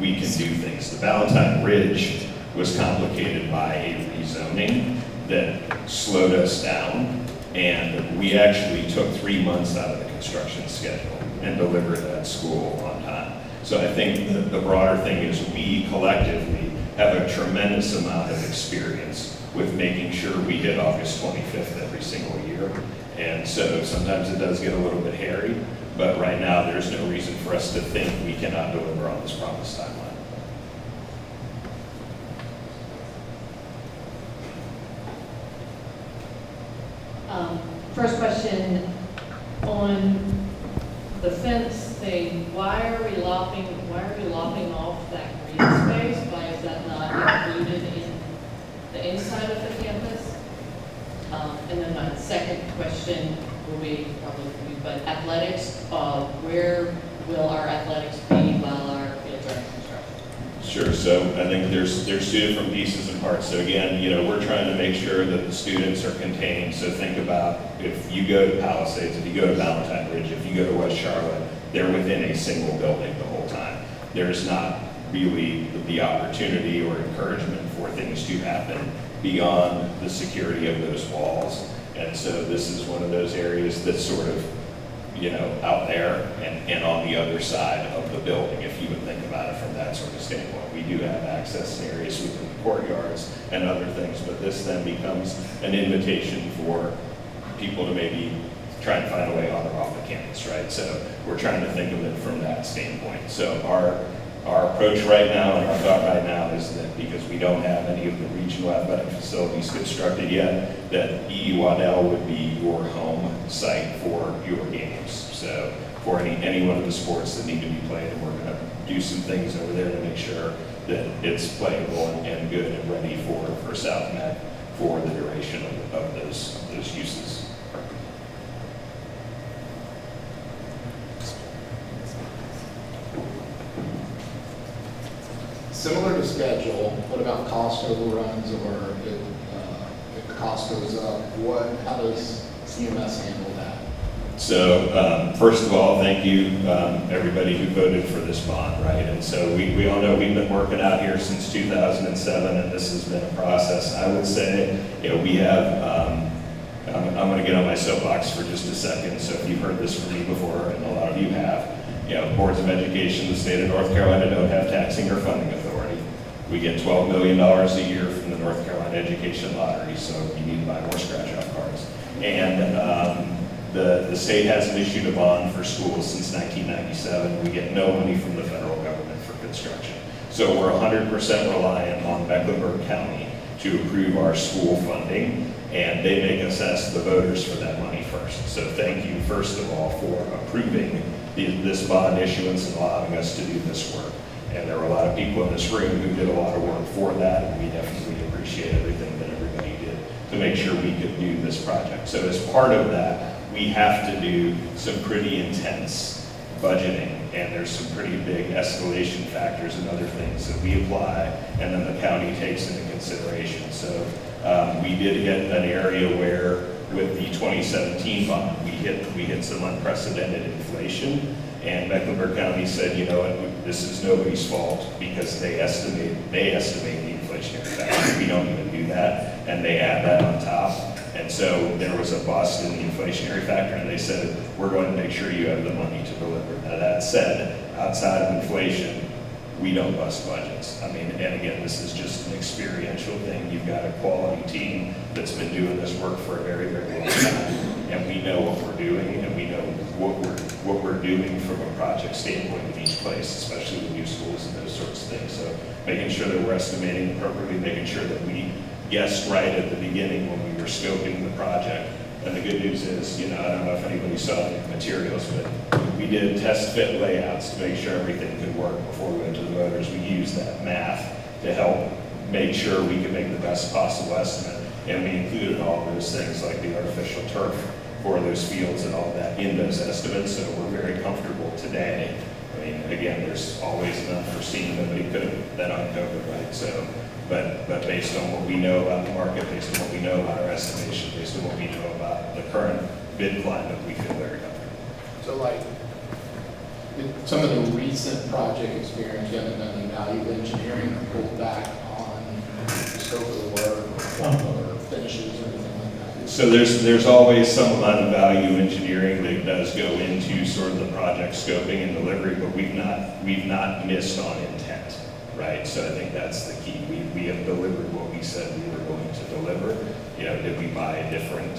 we can do things. The Valentine Ridge was complicated by a rezoning that slowed us down. And we actually took 3 months out of the construction schedule and delivered that school on time. So I think the broader thing is we collectively have a tremendous amount of experience with making sure we hit August 25th every single year. And so sometimes it does get a little bit hairy, But right now, there's no reason for us to think we cannot deliver on this promised timeline. First question, on the fence thing, why are we lopping off that green space? Why is that not included in the inside of the campus? And then my second question will be probably for you, but athletics, where will our athletics be while our fields are in construction? Sure, so I think there's two different pieces and parts. So again, we're trying to make sure that the students are contained. So think about if you go to Palisades, if you go to Valentine Ridge, if you go to West Charlotte, they're within a single building the whole time. There's not really the opportunity or encouragement for things to happen beyond the security of those walls. And so this is one of those areas that's sort of, out there and on the other side of the building, if you would think about it from that sort of standpoint. We do have access areas within the courtyards and other things, but this then becomes an invitation for people to maybe try and find a way on or off the campus, right? So we're trying to think of it from that standpoint. So our approach right now and our thought right now is that because we don't have any of the regional athletic facilities constructed yet, that E.E. Waddell would be your home site for your games. So for any one of the sports that need to be played, and we're going to do some things over there to make sure that it's playable and good and ready for South Met for the duration of those uses. Similar to schedule, what about cost overruns, or if the cost goes up, how does CMS handle that? So first of all, thank you everybody who voted for this bond, right? And so we all know we've been working out here since 2007, and this has been a process. I would say, we have, I'm going to get on my soapbox for just a second. So if you've heard this from me before, and a lot of you have, boards of education in the state of North Carolina don't have taxing or funding authority. We get $12 million a year from the North Carolina Education Lottery, so you need to buy more scratch-off cards. And the state hasn't issued a bond for schools since 1997. We get no money from the federal government for construction. So we're 100% reliant on Mecklenburg County to approve our school funding, and they make us ask the voters for that money first. So thank you, first of all, for approving this bond issuance and allowing us to do this work. And there were a lot of people in this room who did a lot of work for that, and we definitely appreciate everything that everybody did to make sure we could do this project. So as part of that, we have to do some pretty intense budgeting, and there's some pretty big escalation factors and other things that we apply, and then the county takes into consideration. So we did hit an area where, with the 2017 bond, we hit some unprecedented inflation, and Mecklenburg County said, this is nobody's fault because they estimate the inflationary factor. We don't even do that, and they add that on top. And so there was a bust in the inflationary factor, and they said, we're going to make sure you have the money to deliver. Now that said, outside of inflation, we don't bust budgets. And again, this is just an experiential thing. You've got a quality team that's been doing this work for a very, very long time, and we know what we're doing, and we know what we're doing from a project standpoint in each place, especially with new schools and those sorts of things. So making sure that we're estimating appropriately, making sure that we guessed right at the beginning when we were scoping the project. And the good news is, I don't know if anybody saw the materials, but we did test fit layouts to make sure everything could work before we went to the voters. We used that math to help make sure we could make the best possible estimate. And we included all those things like the artificial turf for those fields and all of that in those estimates. So we're very comfortable today. Again, there's always an unforeseen. Nobody could have been on COVID, right? So, but based on what we know about the market, based on what we know about our estimation, based on what we know about the current bid climate, we feel very comfortable. So in some of the recent project experience, you haven't done any value engineering or pulled back on the scope of the work or finishes or anything like that? So there's always some amount of value engineering that does go into sort of the project scoping and delivery, but we've not missed on intent, right? So I think that's the key. We have delivered what we said we were going to deliver. Did we buy a different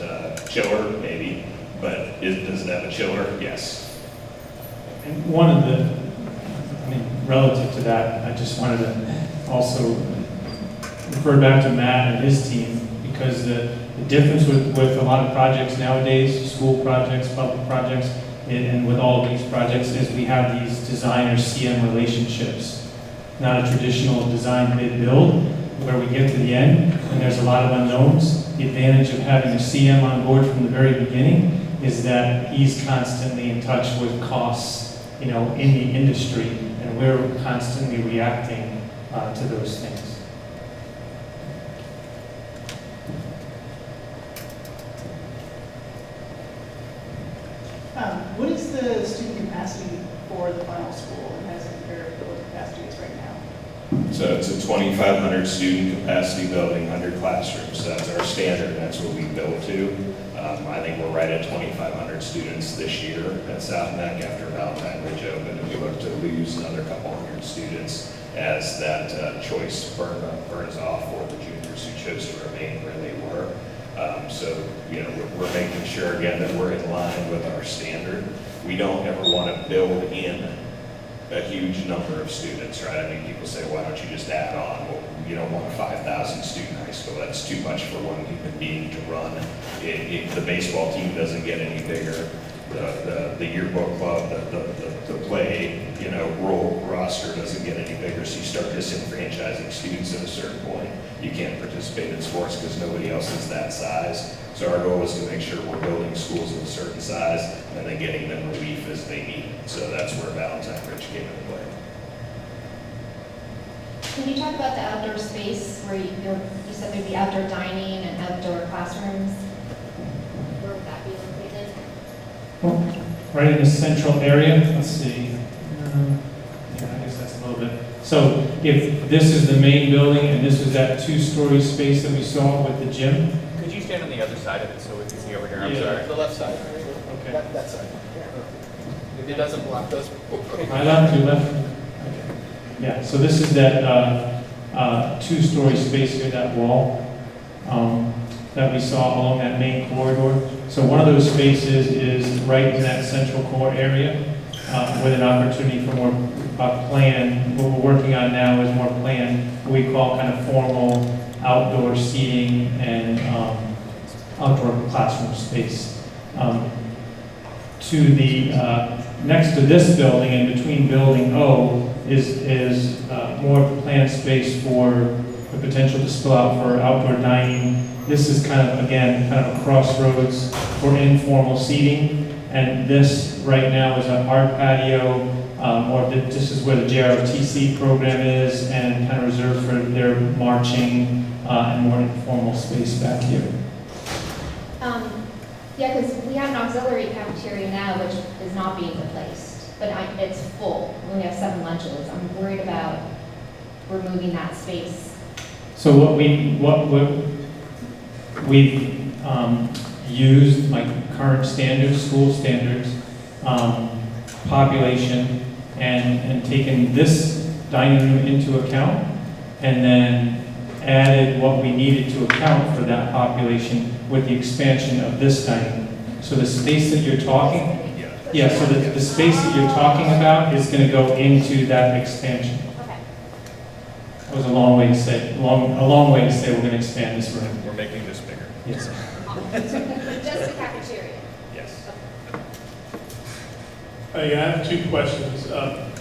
chiller? Maybe. But does it have a chiller? Yes. And one of the, I mean, relative to that, I just wanted to also refer back to Matt and his team, because the difference with a lot of projects nowadays, school projects, public projects, and with all of these projects, is we have these designer-CM relationships. Not a traditional design bid build, where we get to the end and there's a lot of unknowns. The advantage of having a CM on board from the very beginning is that he's constantly in touch with costs, in the industry, and we're constantly reacting to those things. What is the student capacity for the final school, and how does it compare to what the capacity is right now? So it's a 2,500 student capacity building, 100 classrooms. That's our standard, that's what we build to. I think we're right at 2,500 students this year at South Meck after Valentine Ridge opened, and we look to lose another couple hundred students as that choice burns off for the juniors who chose to remain where they were. We're making sure, again, that we're in line with our standard. We don't ever want to build in a huge number of students, right? I mean, people say, why don't you just add on? Well, you don't want a 5,000 student high school. That's too much for one human being to run. If the baseball team doesn't get any bigger, the yearbook club, the play, rural roster doesn't get any bigger, so you start disenfranchising students at a certain point. You can't participate in sports because nobody else is that size. So our goal is to make sure we're building schools of a certain size and then getting them relief as they need. So that's where Valentine Ridge came into play. Can you talk about the outdoor space where you said there'd be outdoor dining and outdoor classrooms? Where would that be located? Well, right in the central area, let's see. I guess that's a little bit. So if this is the main building and this was that two-story space that we saw with the gym. Could you stand on the other side of it so we can see over here? I'm Yeah. sorry. The left side. Okay. That side. If it doesn't block those. I left, you left. Okay. Yeah, so this is that two-story space here, that wall that we saw along that main corridor. So one of those spaces is right in that central core area with an opportunity for more plan. What we're working on now is more plan, what we call kind of formal outdoor seating and outdoor classroom space. To the next to this building, and between building O, is more of a planned space for the potential to spill out for outdoor dining. This is kind of a crossroads for informal seating, and this right now is a hard patio, this is where the JROTC program is, and kind of reserved for their marching and more informal space back here. Yeah, because we have an auxiliary cafeteria now, which is not being replaced, but it's full. We only have 7 lunches. I'm worried about removing that space. So what we've used, like current standards, school standards, population, and taken this dining room into account, and then added what we needed to account for that population with the expansion of this dining room. So the space that you're talking, so the space that you're talking about is going to go into that expansion. Okay. That was a long way to say, a long way to say we're going to expand this room. We're making this bigger. Yes. Just the cafeteria. Yes. I have 2 questions.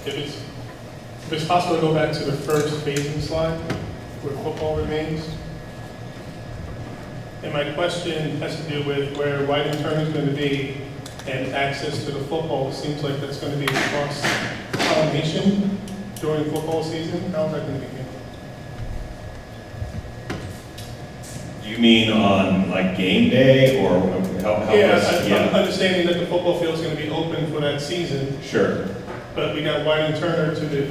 If it's possible to go back to the first phasing slide where football remains. And my question has to do with where Whiting Turner is going to be and access to the football. It seems like that's going to be cross-pollination during football season. How is that going to be handled? You mean on like game day or help us? I'm understanding that the football field is going to be open for that season, Sure. but we got Whiting Turner to the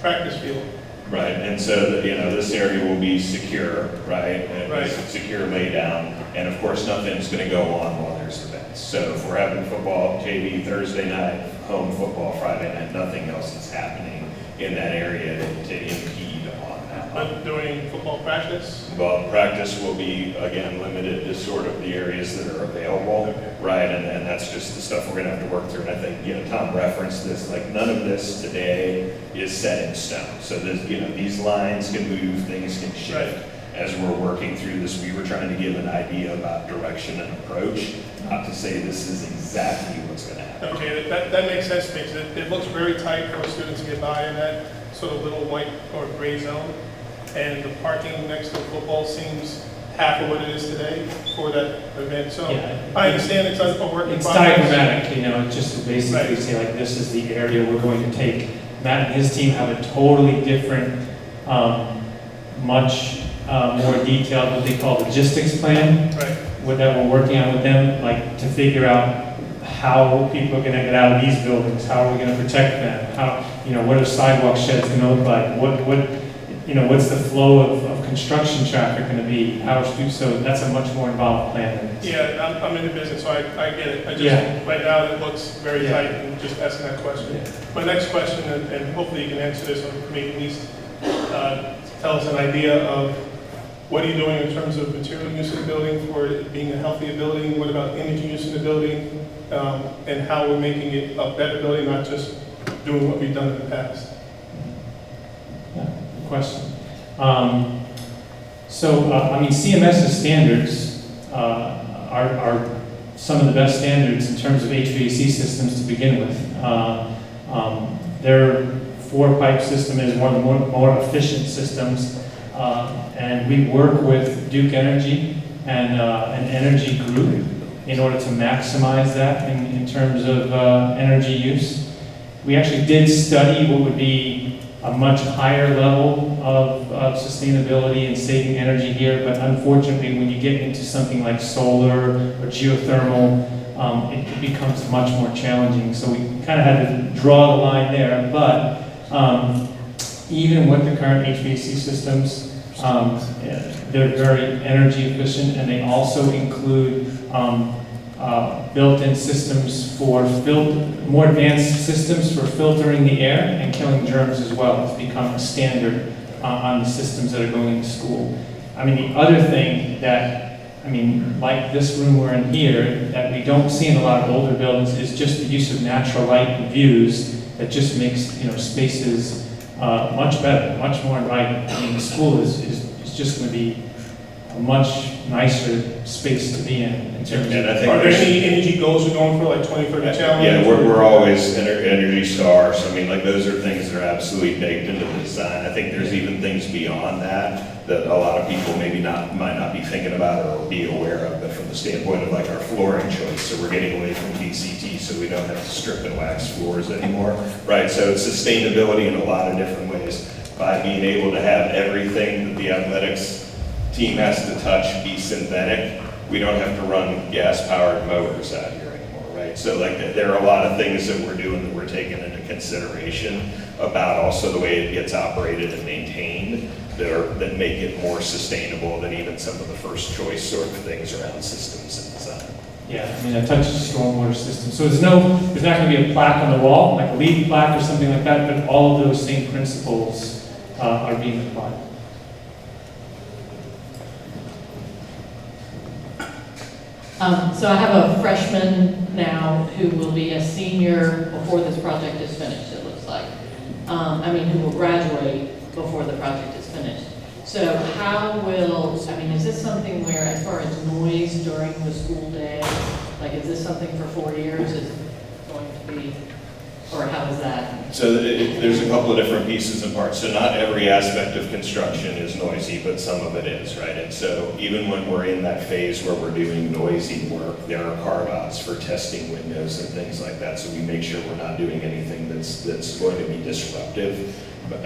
practice field. Right, and so, this area will be secure, right? And Right. secure laydown, and of course, nothing's gonna go on while there's events. So if we're having football, JV Thursday night, home football Friday night, nothing else is happening in that area to impede on that. during football practice? Well, practice will be, again, limited to sort of the areas that are available, right? And that's just the stuff we're gonna have to work through. And I think, Tom referenced this, like, none of this today is set in stone. So there's, these lines can move, things can shift. Right. As we're working through this, we were trying to give an idea about direction and approach, not to say this is exactly what's gonna happen. Okay, that makes sense to me, 'cause it looks very tight for students to get by in that sort of little white or gray zone. And the parking next to the football seems half of what it is today for that event. So Yeah. I understand it's a work in It's progress. diagrammatic, it's just to basically Right. say like, this is the area we're going to take. Matt and his team have a totally different, much more detailed, what they call logistics plan. Right. That we're working on with them, like to figure out how people are gonna get out of these buildings, how are we gonna protect them, how, what are sidewalk sheds gonna look like, what's the flow of construction traffic gonna be, so that's a much more involved plan than this. Yeah, I'm in the business, so I get it. I just, Yeah. right now, it looks very Yeah. tight and just asking that question. Yeah. My next question, and hopefully you can answer this, or maybe at least tell us an idea of what are you doing in terms of material use in the building for it being a healthier building? What about energy use in the building? And how we're making it a better building, not just doing what we've done in the past? Yeah, good question. CMS's standards are some of the best standards in terms of HVAC systems to begin with. Their four-pipe system is one of the more efficient systems, and we work with Duke Energy and an energy group in order to maximize that in terms of energy use. We actually did study what would be a much higher level of sustainability and saving energy here, but unfortunately, when you get into something like solar or geothermal, it becomes much more challenging. So we kind of had to draw the line there, but even with the current HVAC systems, they're very energy efficient, and they also include built-in systems for more advanced systems for filtering the air and killing germs as well. It's become a standard on the systems that are going into school. The other thing that, like this room we're in here, that we don't see in a lot of older buildings is just the use of natural light and views that just makes, spaces much better, much more inviting. The school is just going to be a much nicer space to be in terms And I of. think Are there any energy goals we're going for, like 2030 challenge? Yeah, we're always Energy Stars. Those are things that are absolutely baked into the design. I think there's even things beyond that a lot of people maybe might not be thinking about or be aware of, but from the standpoint of like our flooring choice, so we're getting away from VCT, so we don't have to strip and wax floors anymore, right? So it's sustainability in a lot of different ways by being able to have everything that the athletics team has to touch be synthetic. We don't have to run gas-powered motors out here anymore, right? So there are a lot of things that we're doing that we're taking into consideration about also the way it gets operated and maintained that make it more sustainable than even some of the first choice sort of things around systems and design. Yeah, I touched the stormwater system. So there's not going to be a plaque on the wall, like a LEED plaque or something like that, but all of those same principles are being applied. So I have a freshman now who will be a senior before this project is finished, it looks like. Who will graduate before the project is finished. So how will, is this something where, as far as noise during the school day, is this something for 4 years? Is it going to be, or how is that? So there's a couple of different pieces and parts. So not every aspect of construction is noisy, but some of it is, right? And so even when we're in that phase where we're doing noisy work, there are carve-outs for testing windows and things like that. So we make sure we're not doing anything that's going to be disruptive. But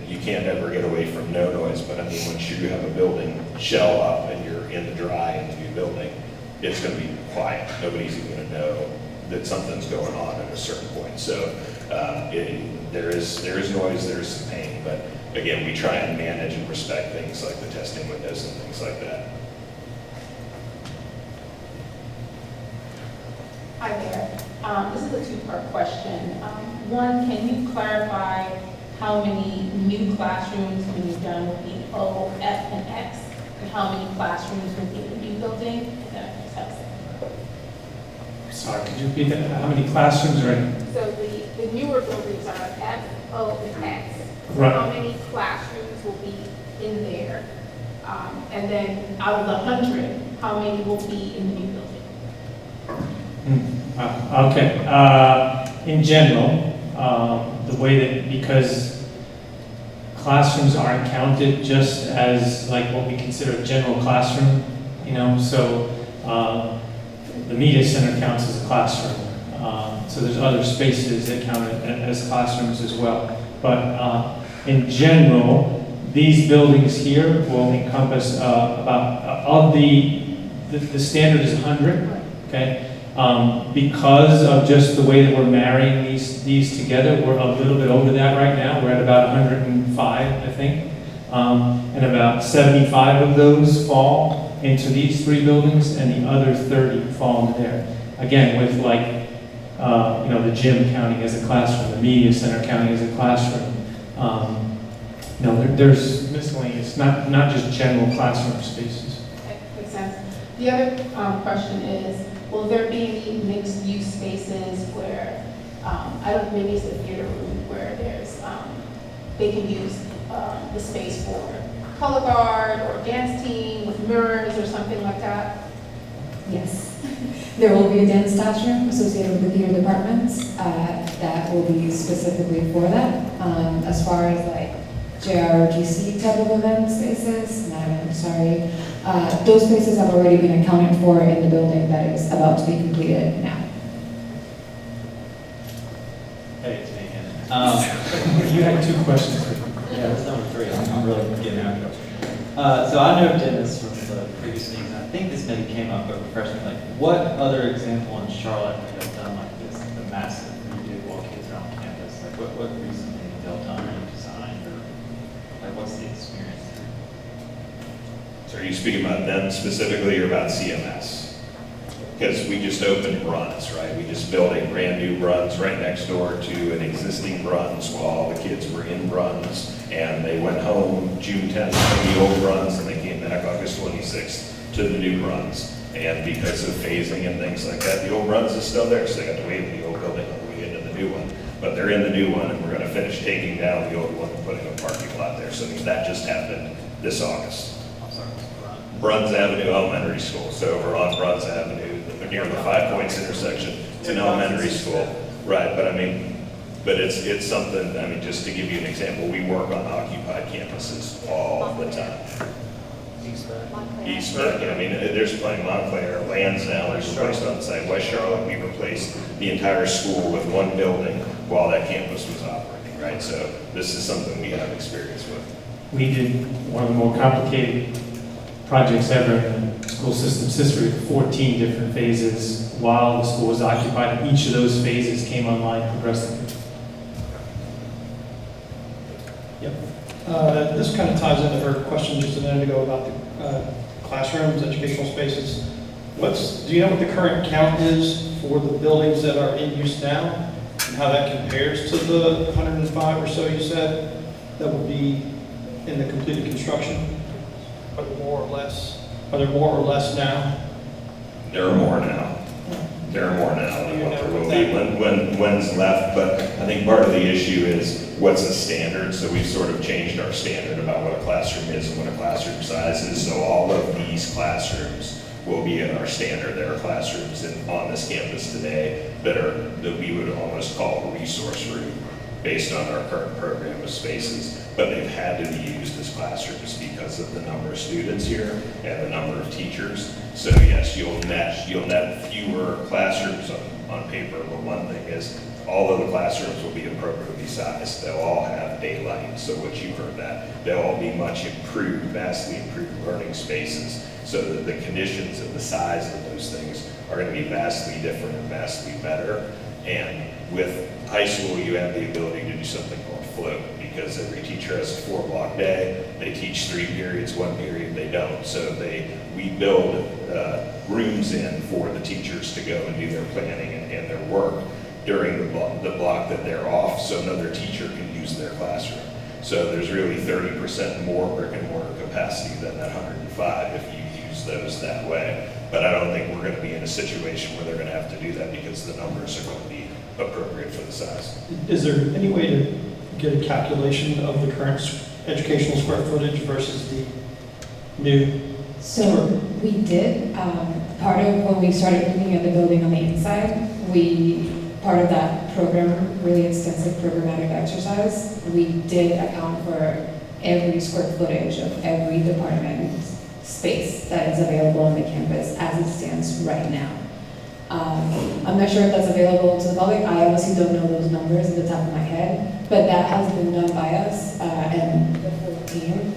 you can't ever get away from no noise. But once you have a building shell up and you're in the dry in the new building, it's going to be quiet. Nobody's even going to know that something's going on at a certain point. So there is noise, there's some pain, but again, we try and manage and respect things like the testing windows and things like that. Hi there. This is a two-part question. One, can you clarify how many new classrooms when you're done with each O, F, and X, and how many classrooms will be in the new building, and then I can test it. Sorry, could you repeat that? How many classrooms are in? So the newer buildings are F, O, and X. Right. How many classrooms will be in there? And then out of the 100, how many will be in the new building? Okay. In general, the way that, because classrooms aren't counted just as like what we consider a general classroom, you know, so the media center counts as a classroom. So there's other spaces that count as classrooms as well. But in general, these buildings here will encompass about, of the standard is 100, okay? Because of just the way that we're marrying these together, we're a little bit over that right now. We're at about 105, I think. And about 75 of those fall into these 3 buildings, and the other 30 fall into there. Again, with like, you know, the gym counting as a classroom, the media center counting as a classroom. You know, there's miscellaneous, not just general classroom spaces. Okay, makes sense. The other question is, will there be any mixed-use spaces where, I don't, maybe it's a theater room where there's, they can use the space for color guard or dance team with mirrors or something like that? Yes. There will be a dance classroom associated with the theater departments that will be specifically for that. As far as like JRGC type of event spaces, those spaces have already been accounted for in the building that is about to be completed now. Hey, it's me again. You had 2 questions. Yeah, that's number 3. I'm really getting out of it. So I know Dennis from the previous meetings, and I think this maybe came up, but refreshing, like, what other example in Charlotte have done like this, the massive redo while kids are on campus? Like, what recently have y'all done or designed, or like, what's the experience? So are you speaking about them specifically or about CMS? Because we just opened Bruns, right? We just built a brand new Bruns right next door to an existing Bruns while all the kids were in Bruns. And they went home June 10th from the old Bruns, and they came back August 26th to the new Bruns. And because of phasing and things like that, the old Bruns is still there, so they got to wait in the old building on the way into the new one. But they're in the new one, and we're going to finish taking down the old one and putting a parking lot there. So that just happened this August. I'm sorry, Bruns Avenue Elementary School. So over on Bruns Avenue, near the 5 Points intersection, it's an elementary school. Right, but I mean, but it's something, I mean, just to give you an example, we work on occupied campuses all the time. East Meck, I mean, there's plenty, Montclair, Lansdowne, was replaced on the site. West Charlotte, we replaced the entire school with one building while that campus was operating, right? So this is something we have experience with. We did one of the more complicated projects ever in the school system's history, 14 different phases while the school was occupied. Each of those phases came online progressively. Yep. This kind of ties into her question just a minute ago about the classrooms, educational spaces. Do you know what the current count is for the buildings that are in use now? And how that compares to the 105 or so you said that would be in the completed construction? Are there more or less? Are there more or less now? There are more now. There are more now than what there will be when's left, but I think part of the issue is what's the standard. So we've sort of changed our standard about what a classroom is and what a classroom size is. So all of these classrooms will be in our standard. There are classrooms on this campus today that we would almost call a resource room based on our current program of spaces, but they've had to be used as classrooms because of the number of students here and the number of teachers. So yes, you'll net fewer classrooms on paper, but one thing is all of the classrooms will be appropriately sized. They'll all have daylight, so what you heard that. They'll all be much improved, vastly improved learning spaces, so that the conditions and the size of those things are going to be vastly different and vastly better. And with high school, you have the ability to do something called float, because every teacher has a 4-block day. They teach 3 periods, 1 period they don't. So we build rooms in for the teachers to go and do their planning and their work during the block that they're off, so another teacher can use their classroom. So there's really 30% more brick and mortar capacity than that 105 if you use those that way. But I don't think we're going to be in a situation where they're going to have to do that because the numbers are going to be appropriate for the size. Is there any way to get a calculation of the current educational square footage versus the new? So we did, part of when we started looking at the building on the inside, part of that program, really extensive programmatic exercise, we did account for every square footage of every department space that is available on the campus as it stands right now. I'm not sure if that's available to the public. I honestly don't know those numbers at the top of my head, but that has been done by us and the full team,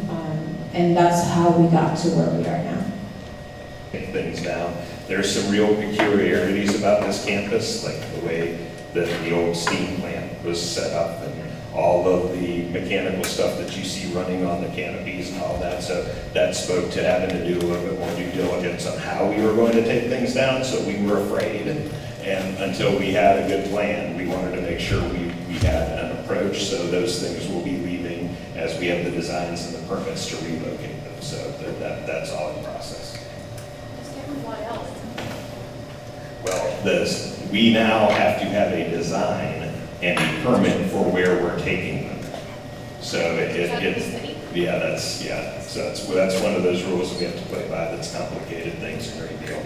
and that's how we got to where we are now. Things down. There's some real peculiarities about this campus, like the way that the old steam plant was set up and all of the mechanical stuff that you see running on the canopies and all that. So that spoke to having to do a little bit more due diligence on how we were going to take things down. So we were afraid, and until we had a good plan, we wanted to make sure we had an approach. So those things will be leaving as we have the designs and the permits to relocate them. So that's all in process. What else? Well, we now have to have a design and a permit for where we're taking them. So So that's one of those rules that we have to play by. That's complicated things a great deal.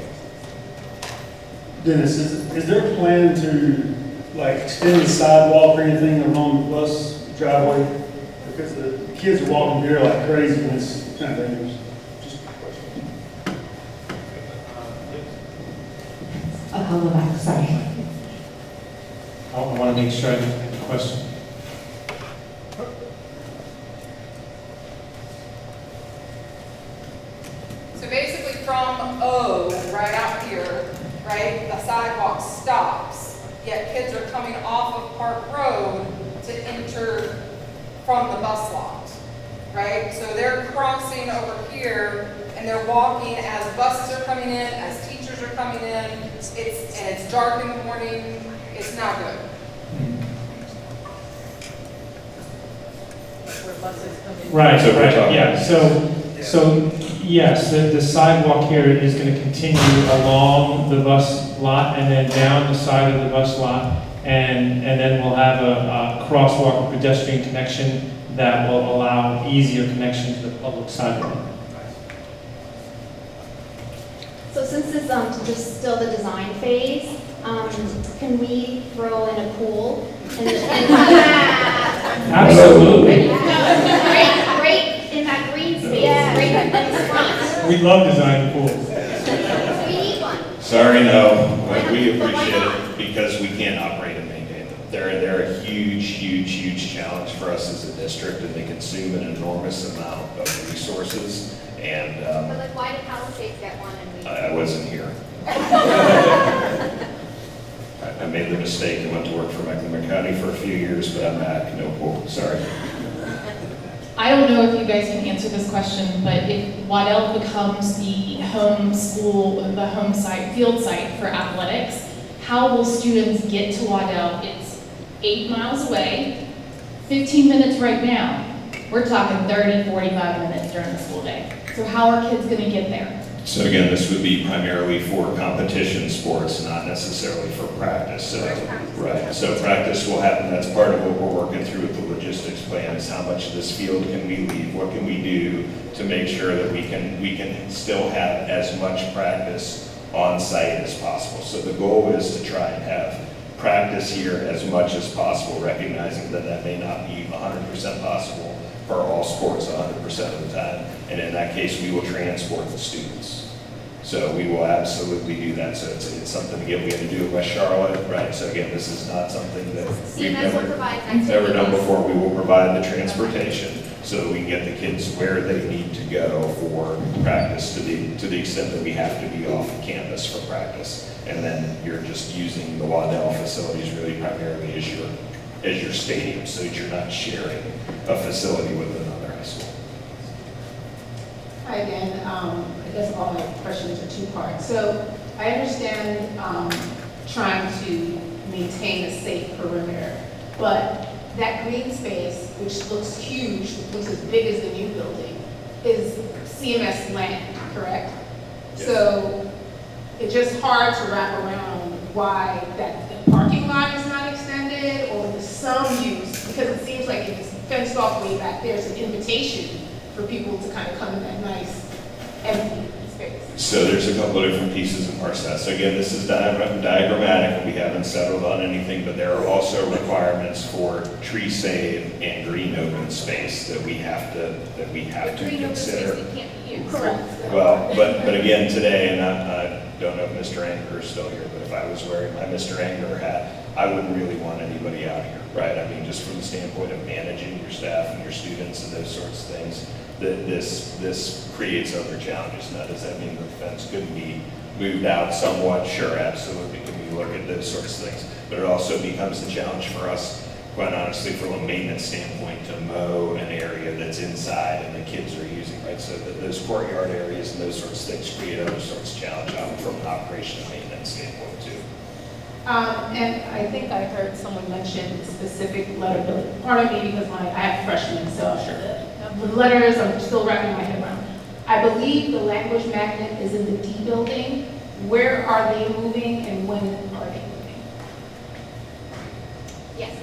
Dennis, is there a plan to like extend the sidewalk or anything along the bus driveway? Because the kids are walking here like crazy and it's kind of dangerous. Just a question. I'll come back, sorry. I want to make sure I get the question. So basically from O, right out here, right, the sidewalk stops, yet kids are coming off of Park Road to enter from the bus lot, right? So they're crossing over here and they're walking as buses are coming in, as teachers are coming in. It's dark in the morning. It's not good. Where buses come in. Right, So we're right, talking- yeah, so yes, the sidewalk here is going to continue along the bus lot and then down the side of the bus lot, and then we'll have a crosswalk pedestrian connection that will allow easier connection to the public sidewalk. So since this just still the design phase, can we throw in a pool? Absolutely. Right in that green space, right in the front. We love design pools. We need one. Sorry, no, but we appreciate it because we can't operate and maintain them. They're a huge challenge for us as a district, and they consume an enormous amount of resources. And But like, why did Palisades get one and we? I wasn't here. I made the mistake and went to work for Mecklenburg County for a few years, but I'm back. No pool. Sorry. I don't know if you guys can answer this question, but if Waddell becomes the home school, the home site, field site for athletics, how will students get to Waddell? It's 8 miles away, 15 minutes right now. We're talking 30, 45 minutes during the school day. So how are kids going to get there? So again, this would be primarily for competition sports, not necessarily for practice. So, right. So practice will happen. That's part of what we're working through with the logistics plan is how much of this field can we leave? What can we do to make sure that we can still have as much practice on site as possible? So the goal is to try and have practice here as much as possible, recognizing that that may not be 100% possible for all sports 100% of the time. And in that case, we will transport the students. So we will absolutely do that. So it's something, again, we had to do it by Charlotte, right? So again, this is not something that we've never done before. We will provide the transportation so that we can get the kids where they need to go for practice to the extent that we have to be off campus for practice. And then you're just using the Waddell facilities really primarily as your stadium, so that you're not sharing a facility with another high school. Hi again. I guess all my questions are two parts. So I understand trying to maintain a safe perimeter, but that green space, which looks huge, looks as big as the new building, is CMS land, correct? Yes. So it's just hard to wrap around why that the parking lot is not extended or the some use, because it seems like if it's fenced off way back there, it's an invitation for people to kind of come in that nice empty space. So there's a couple of different pieces and parts of that. So again, this is diagrammatic, we haven't settled on anything, but there are also requirements for tree save and green open space that we have to Green open space consider. that can't be used. Correct. Well, but again, today, and I don't know if Mr. Anger is still here, but if I was wearing my Mr. Anger hat, I wouldn't really want anybody out here, right? I mean, just from the standpoint of managing your staff and your students and those sorts of things, that this creates other challenges. Now, does that mean the fence could be moved out somewhat? Sure, absolutely. Can we look at those sorts of things? But it also becomes a challenge for us, quite honestly, from a maintenance standpoint, to mow an area that's inside and the kids are using, right? So that those courtyard areas and those sorts of things create other sorts of challenge from an operation and maintenance standpoint too. And I think I heard someone mention specific letter building. Pardon me, because I have freshmen, so the letters, I'm still wrapping my head around. I believe the language magnet is in the D building. Where are they moving and when are they moving? Yes.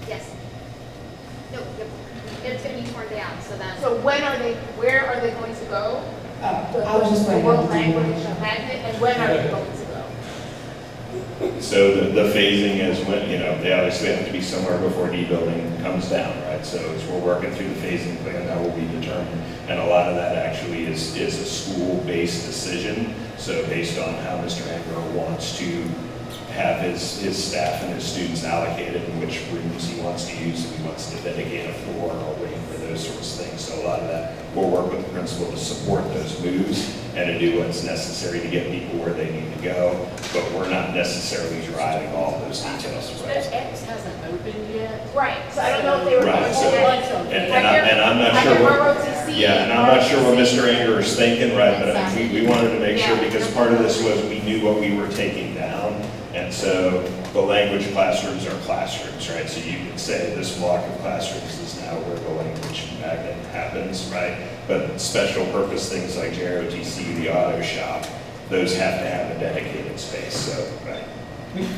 Yes. No, it's gonna be torn down, so then. So where are they going to go? I was just The writing world down the language magnet, and when are they going to go? So the phasing is when, they obviously have to be somewhere before D building comes down, right? So as we're working through the phasing plan, that will be determined. And a lot of that actually is a school-based decision. So based on how Mr. Angro wants to have his staff and his students allocated and which rooms he wants to use, if he wants to dedicate a floor or a wing for those sorts of things. So a lot of that, we'll work with the principal to support those moves and to do what's necessary to get people where they need to go, but we're not necessarily driving all those details, right? X hasn't opened yet. Right, so I don't know if they were. Right, so- Right. And I'm not sure and I'm not sure what Mr. Anger is thinking, right, but I think we wanted to make sure, because part of this was we knew what we were taking down, and so the language classrooms are classrooms, right? So you could say this block of classrooms is now where the language magnet happens, right? But special purpose things like JROTC, the auto shop, those have to have a dedicated space, so, right?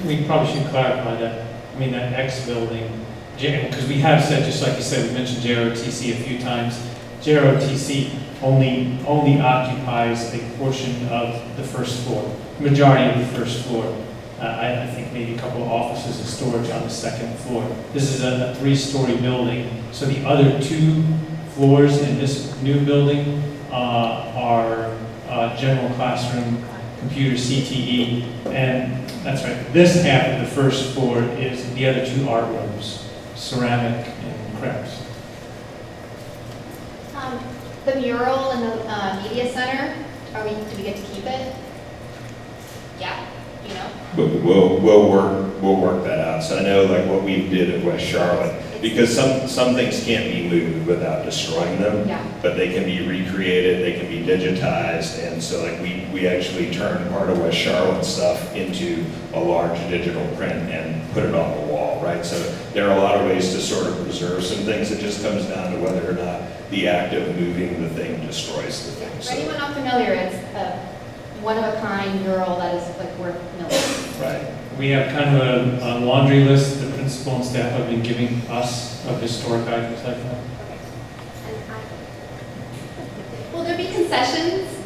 We probably should clarify that, that X building, because we have said, just like you said, we mentioned JROTC a few times. JROTC only occupies a portion of the first floor, majority of the first floor. I think maybe a couple of offices and storage on the second floor. This is a 3-story building, so the other 2 floors in this new building are general classroom, computer CTE, and that's right. This half of the first floor is the other 2 art rooms, ceramic and crafts. The mural in the media center, do we get to keep it? Yeah, We'll work that out. So I know like what we did at West Charlotte, because some things can't be moved without destroying them, Yeah. but they can be recreated, they can be digitized, and so like we actually turned part of West Charlotte stuff into a large digital print and put it on the wall, right? So there are a lot of ways to sort of preserve some things. It just comes down to whether or not the act of moving the thing destroys the thing. For So, anyone not familiar, it's a one-of-a-kind mural that is like worth millions. right. We have kind of a laundry list the principal and staff have been giving us of historic items like that. Will there be concessions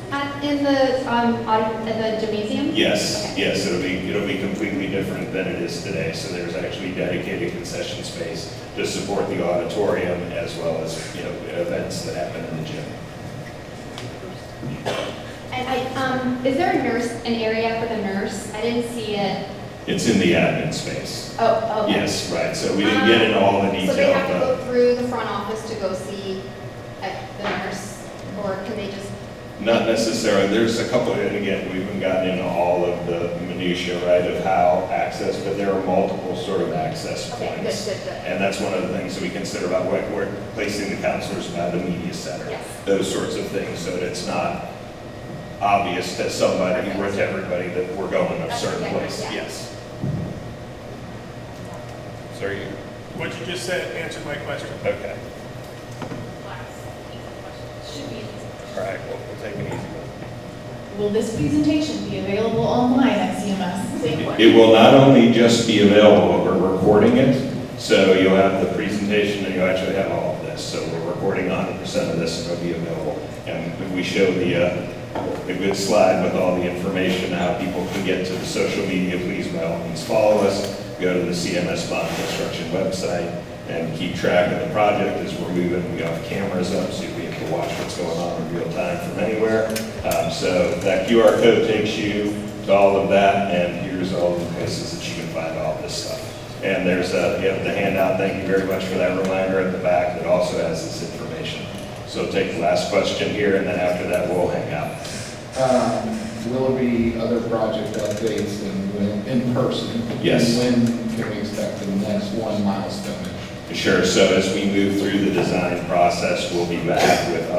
in the gymnasium? Yes, Okay. yes, it'll be completely different than it is today. So there's actually dedicated concession space to support the auditorium as well as, events that happen in the gym. And is there an area for the nurse? I didn't see it. It's in the admin space. Oh, okay. Yes, right. So we didn't get into all the detail. So they have to but- go through the front office to go see the nurse, or can they just? Not necessarily. There's a couple, and again, we haven't gotten into all of the minutia, right, of how access, but there are multiple sort of access Okay, points. good. And that's one of the things that we consider about where we're placing the counselors by the media center. Yes. Those sorts of things, so that it's not obvious to somebody or to everybody that we're going a That's certain okay, place. yeah. Yes. Sorry. What you just said answered my question. Okay. Should be. All right, well, we'll take an easy one. Will this presentation be available online at CMS? Same question. It will not only just be available, but we're recording it. So you'll have the presentation and you'll actually have all of this. So we're recording 100% of this and it'll be available. And if we show the good slide with all the information, how people can get to the social media, please by all means follow us. Go to the CMS Bond Construction website and keep track of the project as we're moving. We have cameras up so you'll be able to watch what's going on in real time from anywhere. So that QR code takes you to all of that, and here's all the places that you can find all this stuff. And there's you have the handout. Thank you very much for that reminder at the back that also has this information. So take the last question here, and then after that we'll hang out. Will there be other project updates in person? Yes. And when can we expect the next one milestone? Sure. So as we move through the design process, we'll be back with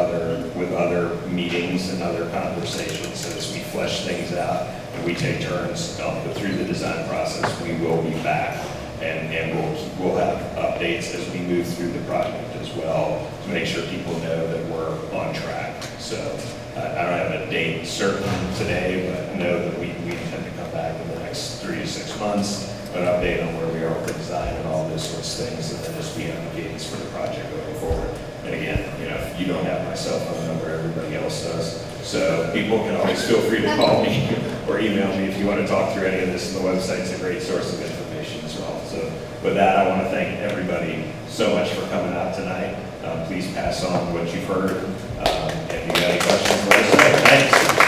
other meetings and other conversations. So as we flesh things out and we take turns through the design process, we will be back and we'll have updates as we move through the project as well to make sure people know that we're on track. So I don't have a date certain today, but know that we intend to come back in the next 3 to 6 months, an update on where we are with design and all those sorts of things, and then just be on the cadence for the project going forward. And again, you don't have my cell phone number, everybody else does. So people can always feel free to call me or email me if you want to talk through any of this, and the website's a great source of information as well. So with that, I want to thank everybody so much for coming out tonight. Please pass on what you've heard. If you got any questions, let us know. Thanks.